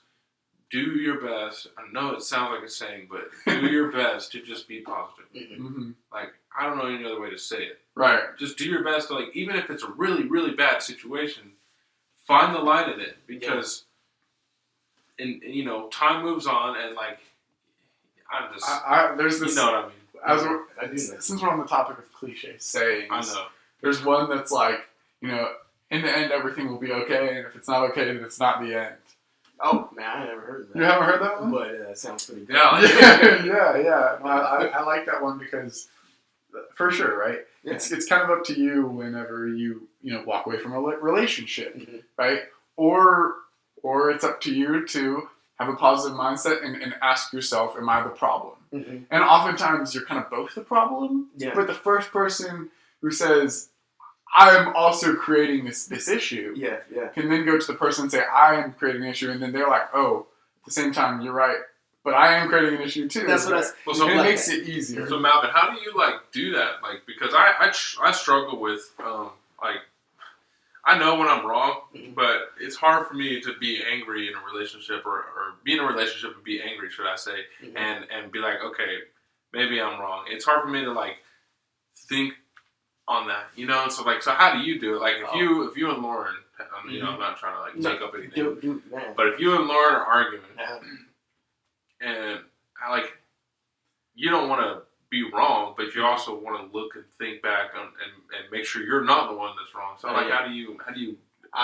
do your best. I know it sounds like a saying, but do your best to just be positive. Mm-hmm. Like, I don't know any other way to say it. Right. Just do your best to, like, even if it's a really, really bad situation, find the light in it, because time moves on, and like there's this, you know what I mean. Since we're on the topic of cliche sayings, I know. There's one that's like, in the end everything will be okay, and if it's not okay, then it's not the end. Oh man, I never heard that. You haven't heard that one? But it sounds pretty good. Yeah. I like that one because, for sure, right? Yeah. It's kind of up to you whenever you walk away from a relationship, mm-hmm. right? Or it's up to you to have a positive mindset and ask yourself, am I the problem? Mm-hmm. And oftentimes you're kind of both the problem. Yeah. But the first person who says, I'm also creating this issue, can then go to the person and say, I am creating an issue, and then they're like, oh, at the same time, you're right, but I am creating an issue too. That's what it makes it easier. So Malvin, how do you do that? Like, because I struggle with I know when I'm wrong, but it's hard for me to be angry in a relationship or be in a relationship and be angry, should I say, and be like, okay, maybe I'm wrong. It's hard for me to think on that, so how do you do it? Like if you and Lauren, I'm not trying to take up anything, but if you and Lauren are arguing, and you don't want to be wrong, but you also want to look and think back and make sure you're not the one that's wrong. So how do you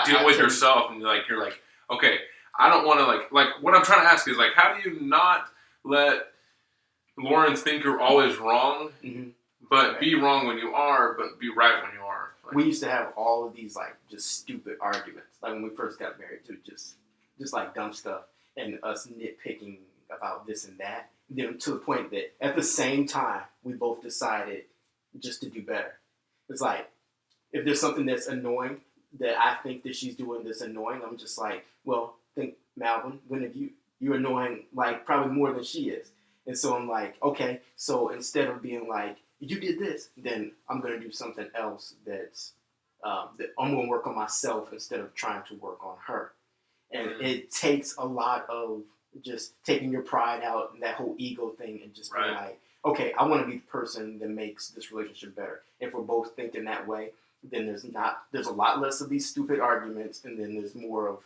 deal with yourself and you're like, okay, I don't want to like what I'm trying to ask is how do you not let Lauren think you're always wrong? Mm-hmm. But be wrong when you are, but be right when you are. Like, we used to have all of these like just stupid arguments. Like when we first got married, to just like dumb stuff and us nitpicking about this and that. Then to the point that at the same time we both decided just to do better. It's like if there's something that's annoying that I think that she's doing that's annoying, I'm just like, well, think Malvin, when have you're annoying like probably more than she is. And so I'm like, okay, so instead of being like, you did this, then I'm going to do something else that I'm going to work on myself instead of trying to work on her. And it takes a lot of just taking your pride out and that whole ego thing and just being like, okay, I want to be the person that makes this relationship better. If we're both thinking that way, then there's a lot less of these stupid arguments, and then there's more of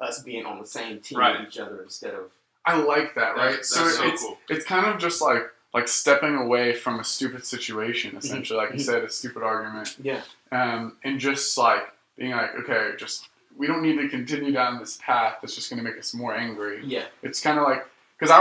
us being on the same team with each other instead of. I like that, right? That's so cool. It's kind of just like stepping away from a stupid situation, essentially, like you said, a stupid argument. Yeah. And just like being like, okay, just we don't need to continue down this path that's just going to make us more angry. Yeah. It's kind of like, because if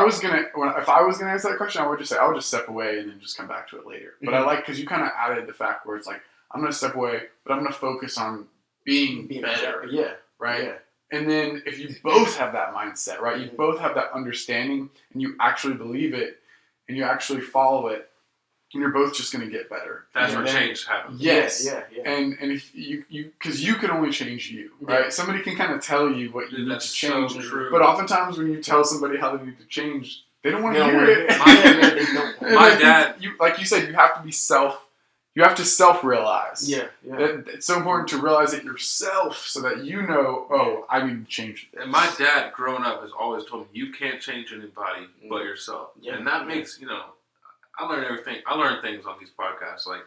I was gonna answer that question, I would just step away and then just come back to it later. But I like because you kind of added the fact where it's like, I'm gonna step away, but I'm gonna focus on being better. Yeah. Right. Yeah. And then if you both have that mindset, right, you both have that understanding, and you actually believe it, and you actually follow it, and you're both just going to get better. That's where change happens. Yes. Yeah. And if you because you can only change you, right? Somebody can kind of tell you what you need to change. So true. But oftentimes when you tell somebody how they need to change, they don't want to hear it. My dad, like you said, you have to be you have to self-realize. Yeah. It's so important to realize it yourself so that you know, oh, I need to change this. And my dad, growing up, has always told me, you can't change anybody but yourself. Yeah. And that makes, I learn everything. I learn things on these podcasts. Like,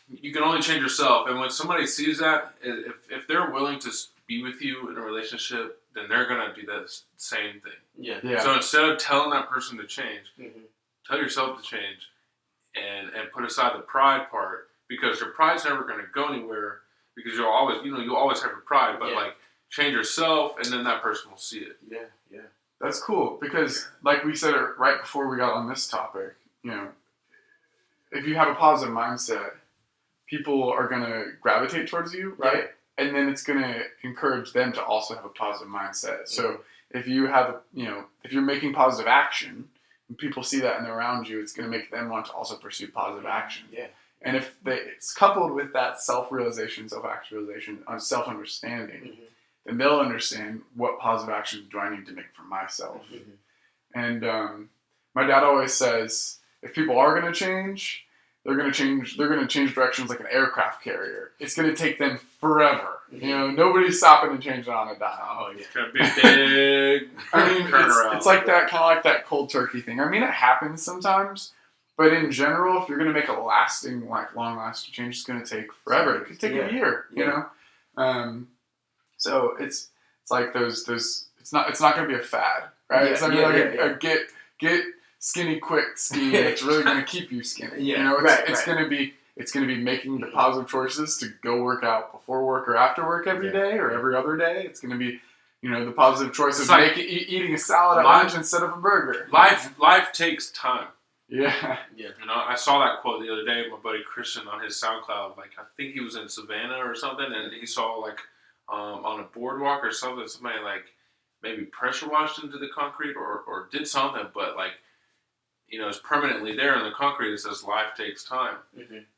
you can only change yourself. And when somebody sees that, if they're willing to be with you in a relationship, then they're going to do that same thing. Yeah. So instead of telling that person to change, tell yourself to change. And put aside the pride part, because your pride's never going to go anywhere, because you'll always have your pride, but like change yourself, and then that person will see it. Yeah. That's cool, because like we said right before we got on this topic, if you have a positive mindset, people are going to gravitate towards you, right? And then it's going to encourage them to also have a positive mindset. So if you have, if you're making positive action, and people see that and they're around you, it's going to make them want to also pursue positive action. Yeah. And if it's coupled with that self-realization, self-actualization, self-understanding, then they'll understand what positive actions do I need to make for myself. And my dad always says, if people are going to change, they're going to change directions like an aircraft carrier. It's going to take them forever. Nobody's stopping and changing on a dime. Oh, it's going to be big. I mean, it's like that, kind of like that cold turkey thing. I mean, it happens sometimes, but in general, if you're going to make a lasting, long-lasting change, it's going to take forever. It could take a year, you know. So it's like those. It's not going to be a fad, right? It's not going to be like a get skinny quick scheme. It's really going to keep you skinny. It's going to be. It's going to be making the positive choices to go work out before work or after work every day or every other day. It's going to be, the positive choice of eating a salad at lunch instead of a burger. Life takes time. Yeah. I saw that quote the other day with my buddy Christian on his SoundCloud. Like, I think he was in Savannah or something, and he saw, on a boardwalk or something, somebody, maybe pressure washed into the concrete or did something, but, it's permanently there in the concrete. It says life takes time.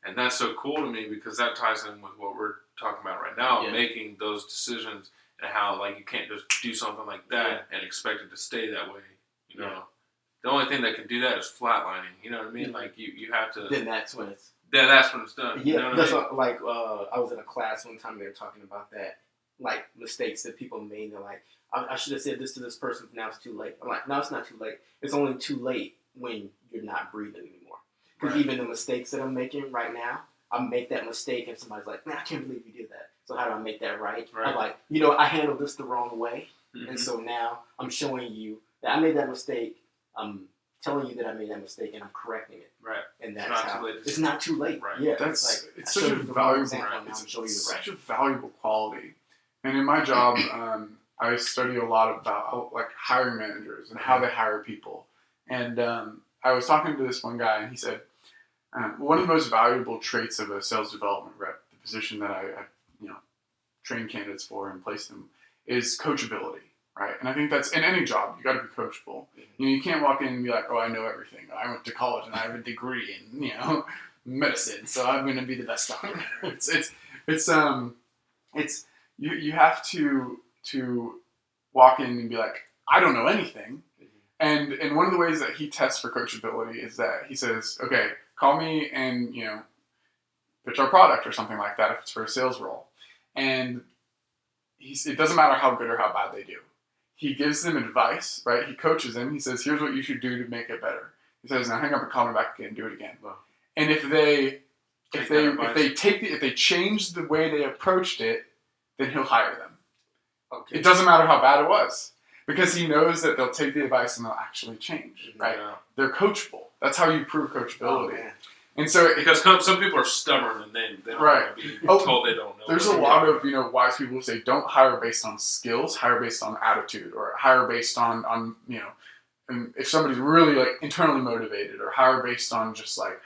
And that's so cool to me because that ties in with what we're talking about right now, making those decisions and how, you can't just do something like that and expect it to stay that way. The only thing that can do that is flatlining. You know what I mean? You have to... Then that's when it's... that's when it's done. Yeah, you know that's what I mean? I was in a class one time, they were talking about that, mistakes that people made. They're like, I should have said this to this person, but now it's too late. I'm like, no, it's not too late. It's only too late when you're not breathing anymore. Because even the mistakes that I'm making right now, I make that mistake and somebody's like, man, I can't believe you did that. So how do I make that right? I'm like, I handled this the wrong way. And so now I'm showing you that I made that mistake. I'm telling you that I made that mistake and I'm correcting it. Right. And that's how it's not too late. Right. Yeah. It's such a valuable such a valuable quality. And in my job, I study a lot about hiring managers and how they hire people. And I was talking to this one guy, and he said one of the most valuable traits of a sales development rep, the position that I train candidates for and place them, is coachability, right? And I think that's in any job, you got to be coachable. You can't walk in and be like, oh, I know everything. I went to college and I have a degree in medicine, so I'm going to be the best doctor. You have to walk in and be like, I don't know anything. And one of the ways that he tests for coachability is that he says, okay, call me and pitch our product or something like that if it's for a sales role. And it doesn't matter how good or how bad they do. He gives them advice, right? He coaches them. He says, here's what you should do to make it better. He says, now hang up and call me back again, do it again. Wow. And if they change the way they approached it, then he'll hire them. Okay. It doesn't matter how bad it was, because he knows that they'll take the advice and they'll actually change, right? Yeah. They're coachable. That's how you prove coachability. Oh, and so, because some people are stubborn and they don't want to be told they don't know. There's a lot of wise people who say don't hire based on skills, hire based on attitude, or hire based on and if somebody's really like internally motivated, or hire based on just like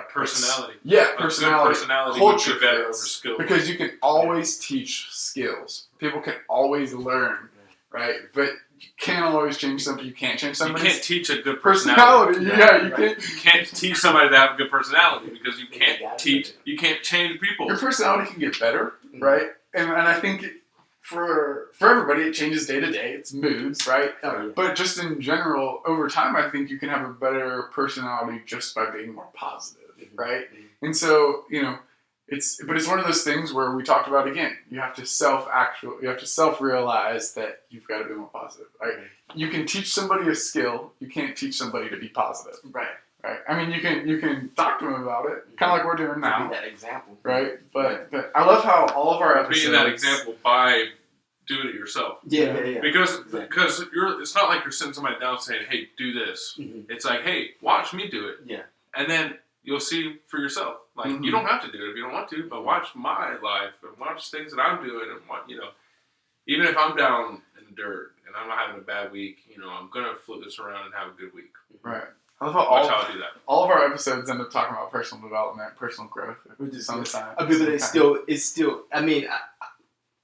personality. Personality. Culture better over skills. Because you can always teach skills. People can always learn, right? But you can't always change something. You can't change somebody. You can't teach a good personality. You can't teach somebody to have a good personality, because you can't change people. Your personality can get better, right? And I think for everybody, it changes day to day. It's moods, right? Oh, yeah. But just in general, over time, I think you can have a better personality just by being more positive, right? And so, it's one of those things where we talked about again. You have to self-realize that you've got to be more positive. Right? You can teach somebody a skill. You can't teach somebody to be positive. Right. Right. I mean, you can talk to them about it, kind of like we're doing now. Be that example. Right. But I love how all of our episodes. Being that example by doing it yourself. Yeah. Because it's not like you're sitting somebody down saying, "Hey, do this." Mm-hmm. It's like, "Hey, watch me do it." Yeah. And then you'll see for yourself. Like, you don't have to do it if you don't want to, but watch my life and watch things that I'm doing, and even if I'm down in the dirt and I'm not having a bad week, I'm gonna flip this around and have a good week. Right. I love how all of our episodes end up talking about personal development, personal growth. Sometimes. But it's still. I mean,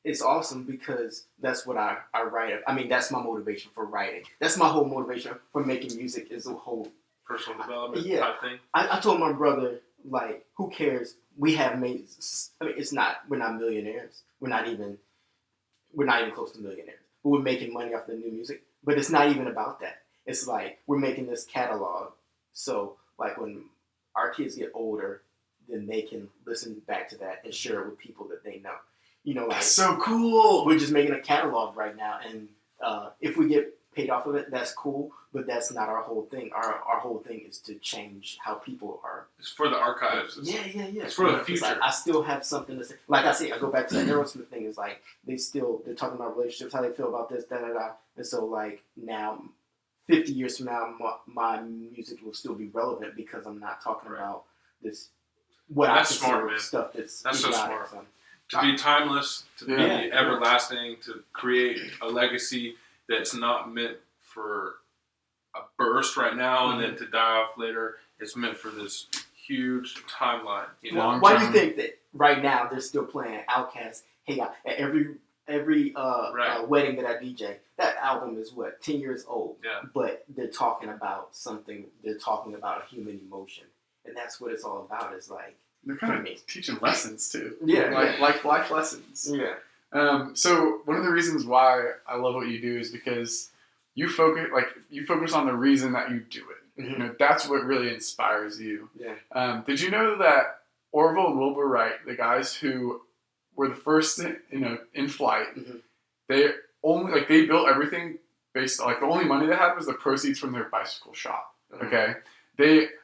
it's awesome because that's what I write. I mean, that's my motivation for writing. That's my whole motivation for making music, is the whole personal development type thing. I told my brother, like, who cares? We have made. I mean, we're not millionaires. We're not even close to millionaires. But we're making money off the new music. But it's not even about that. It's like we're making this catalog. So, like, when our kids get older, then they can listen back to that and share it with people that they know. That's so cool. We're just making a catalog right now, and if we get paid off of it, that's cool. But that's not our whole thing. Our whole thing is to change how people are. It's for the archives. Yeah. It's for the future. Like, I still have something to say. Like I say, I go back to the Aerosmith thing. Is like they're talking about relationships, how they feel about this, and so like now, 50 years from now, my music will still be relevant because I'm not talking about this. That's smart, stuff that's so smart. To be timeless, to be everlasting, to create a legacy that's not meant for a burst right now and then to die off later. It's meant for this huge timeline. Why do you think that right now they're still playing Outkast? Hey, at every wedding that I DJ, that album is 10 years old. Yeah. But they're talking about something. They're talking about a human emotion, and that's what it's all about. Is like they're kind of teaching lessons too. Yeah, like life lessons. Yeah. So one of the reasons why I love what you do is because you focus on the reason that you do it. Mm-hmm. That's what really inspires you. Yeah. Did you know that Orville and Wilbur Wright, the guys who were the first in flight, they built everything based on, the only money they had was the proceeds from their bicycle shop. Mm-hmm. Okay.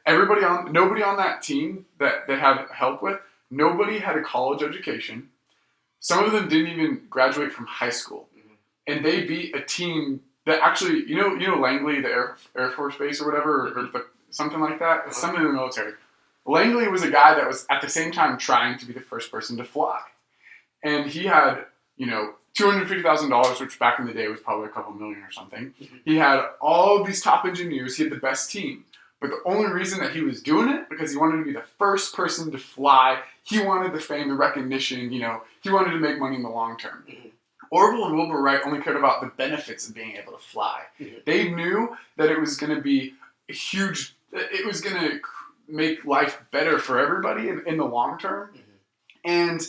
Nobody on that team that they had help with, nobody had a college education. Some of them didn't even graduate from high school. Mm-hmm. And they beat a team that actually, Langley, the Air Force Base or whatever, or something like that. It's something in the military. Langley was a guy that was at the same time trying to be the first person to fly. And he had, $250,000, which back in the day was probably a couple million or something. Mm-hmm. He had all of these top engineers. He had the best team. But the only reason that he was doing it because he wanted to be the first person to fly. He wanted the fame, the recognition. He wanted to make money in the long term. Mm-hmm. Orville and Wilbur Wright only cared about the benefits of being able to fly. Mm-hmm. They knew that it was going to be huge. It was going to make life better for everybody in the long term, and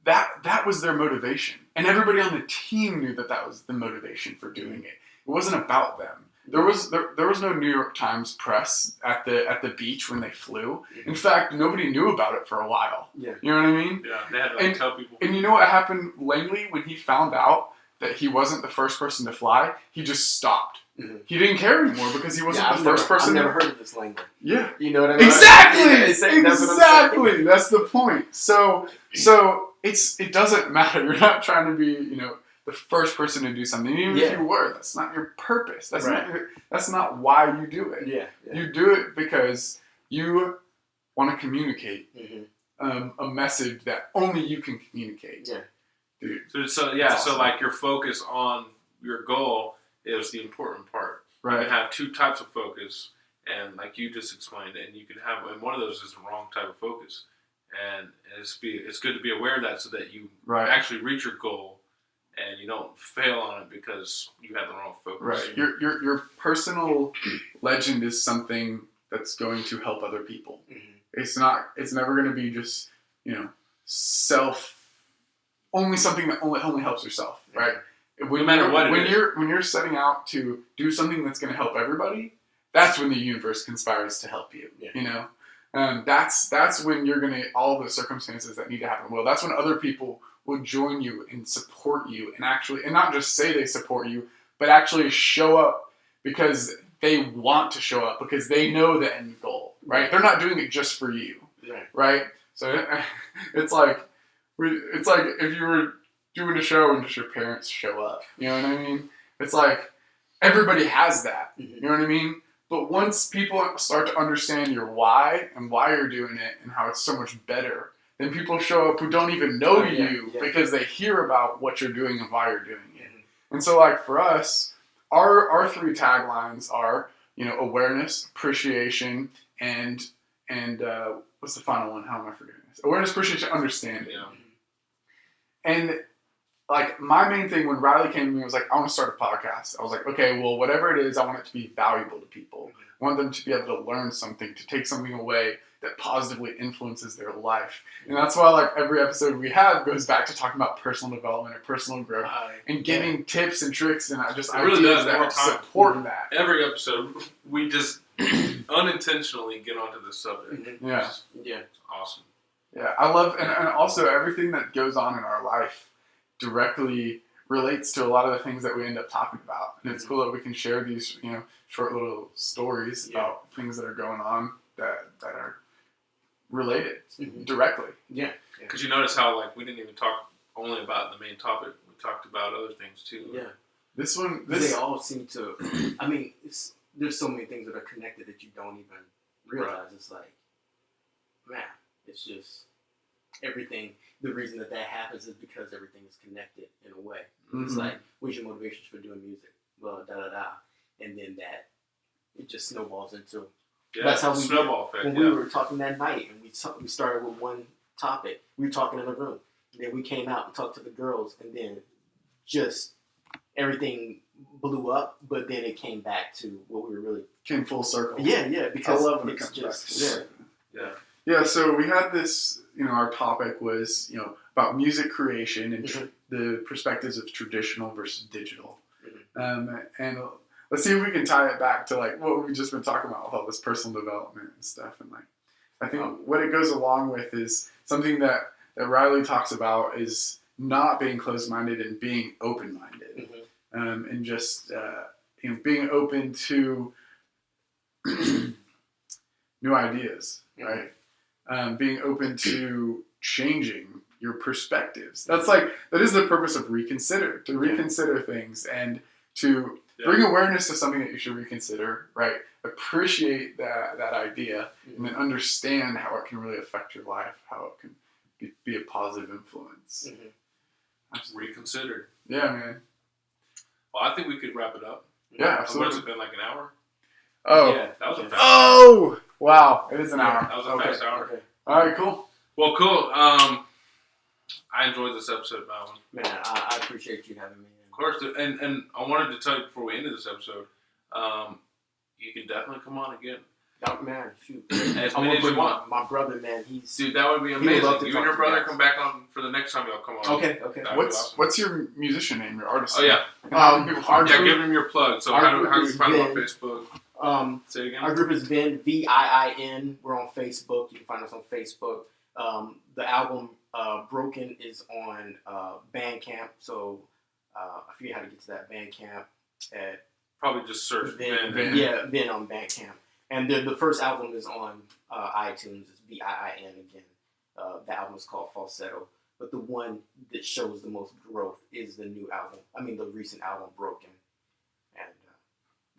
that was their motivation. And everybody on the team knew that was the motivation for doing it. It wasn't about them. There was no New York Times press at the beach when they flew. In fact, nobody knew about it for a while. Yeah. You know what I mean? Yeah, they had to tell people. And you know what happened Langley when he found out that he wasn't the first person to fly? He just stopped. Mm-hmm. He didn't care anymore because he wasn't the first person. I've never heard of this language. Yeah. You know what I mean? Exactly! Exactly! That's the point. So it doesn't matter. You're not trying to be, the first person to do something. Even if you were, that's not your purpose. That's not why you do it. Yeah. You do it because you want to communicate a message that only you can communicate. Yeah. Dude. So awesome. like your focus on your goal is the important part. Right. You can have two types of focus, and like you just explained, and you can have, and one of those is the wrong type of focus. And it's good to be aware of that so that you actually reach your goal and you don't fail on it because you have the wrong focus. Right. Your personal legend is something that's going to help other people. Mm-hmm. It's never going to be just, only something that only helps yourself, right? No matter what when you're setting out to do something that's going to help everybody, that's when the universe conspires to help you. Yeah. That's when you're gonna all the circumstances that need to happen. Well, that's when other people will join you and support you, and not just say they support you, but actually show up because they want to show up because they know the end goal. Right? They're not doing it just for you. Right? So it's like if you were doing a show and just your parents show up. You know what I mean? It's like everybody has that. You know what I mean? But once people start to understand your why and why you're doing it and how it's so much better, then people show up who don't even know you because they hear about what you're doing and why you're doing it. And so, like for us, our three taglines are, awareness, appreciation, and what's the final one? How am I forgetting this? Awareness, appreciation, understanding. Yeah. And like my main thing when Riley came to me was like, I want to start a podcast. I was like, okay, well, whatever it is, I want it to be valuable to people. I want them to be able to learn something, to take something away that positively influences their life. And that's why like every episode we have goes back to talking about personal development or personal growth and giving tips and tricks and just really ideas does that every help time. support that. Every episode, we just unintentionally get onto this subject. Yeah. Yeah. It's awesome. Yeah, I love, and also everything that goes on in our life directly relates to a lot of the things that we end up talking about. And it's cool that we can share these, short little stories about things that are going on that are related directly. Yeah. Because you notice how like we didn't even talk only about the main topic. We talked about other things too. Yeah. They all seem to. I mean, there's so many things that are connected that you don't even realize. It's like, man, it's just everything. The reason that happens is because everything is connected in a way. It's like, what's your motivations for doing music? Well, and then it just snowballs into. That's how we snowball effect. When we were talking that night, and we started with one topic. We were talking in a room. And then we came out and talked to the girls, and then just everything blew up. But then it came back to what we were really came full circle. Yeah. Because I love when it it's comes back. just Yeah. So we had this. Our topic was about music creation and the perspectives of traditional versus digital, and let's see if we can tie it back to like what we've just been talking about with all this personal development and stuff. And like, I think what it goes along with is something that Riley talks about is not being closed-minded and being open-minded, and just being open to new ideas, right? Being open to changing your perspectives. That is the purpose of Reconsidered, to reconsider things and to bring awareness to something that you should reconsider, right? Appreciate that idea and then understand how it can really affect your life, how it can be a positive influence. Reconsidered. Yeah, man. Well, I think we could wrap it up. Yeah, absolutely. What has it been, like an hour? Oh. Yeah, that was a fast Oh! Wow. It is an hour. That was a fast hour. Okay. All right, cool. Well, cool. I enjoyed this episode, Malvin. Man, I appreciate you having me. Of course, and I wanted to tell you before we ended this episode, you can definitely come on again. Oh, man, shoot. As I'm many gonna as you bring want. my brother, man. He's Dude, that would be would amazing. love to You talk and your to brother you guys. come back on for the next time y'all come on. okay. That'd be What's awesome. what's your musician name, your artist Oh, name? yeah. Our Yeah, group- give him your plug. So our how do group we is find him on Vin. Facebook? Say it again. Our group is Vin, VIIN. We're on Facebook. You can find us on Facebook. The album Broken is on Bandcamp. So I forget how to get to that Bandcamp. At Probably just search Vin. Vin. Yeah, Vin on Bandcamp. And the first album is on iTunes. It's VIIN again. The album is called Falsetto. But the one that shows the most growth is the new album. I mean, the recent album, Broken. And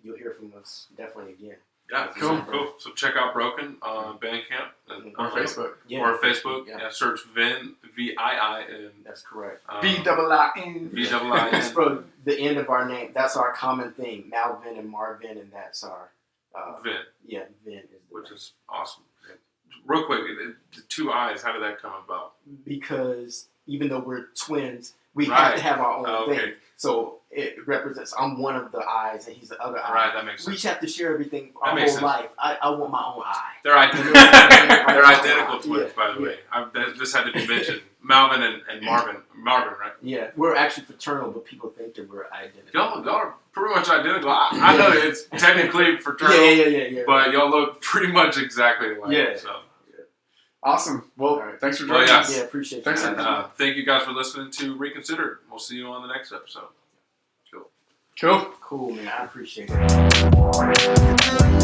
you'll hear from us definitely again. Yeah, cool. So check out Broken on Bandcamp and, Or Facebook. Yeah, or Facebook. Yeah, Yeah, search Vin, VIIN. that's correct. B-double-I-N. It's VIIN. for the end of our name. That's our common thing. Malvin and Marvin, and that's our Vin, yeah, Vin is the which name. is awesome. Real quick, the two eyes, how did that come about? Because even though we're twins, we Right. have to have our own Oh, okay. thing. So it represents. I'm one of the eyes, and he's the other eye. Right, that makes We sense. just have to share everything our makes whole sense. life. I want my own eye. They're identical. They're identical twins, by the way. This had to be mentioned. Malvin and Marvin. Marvin, right? Yeah, we're actually fraternal, but people think that we're identical. Y'all are pretty much identical. I know it's technically fraternal, Yeah. but y'all look pretty much exactly alike. Yeah. So. Awesome. Well, All right. thanks for Well, joining yeah. us. Yeah, appreciate Thanks, you. And thank you guys for listening to Reconsidered. We'll see you on the next episode. Cool. Cool, man. I appreciate it.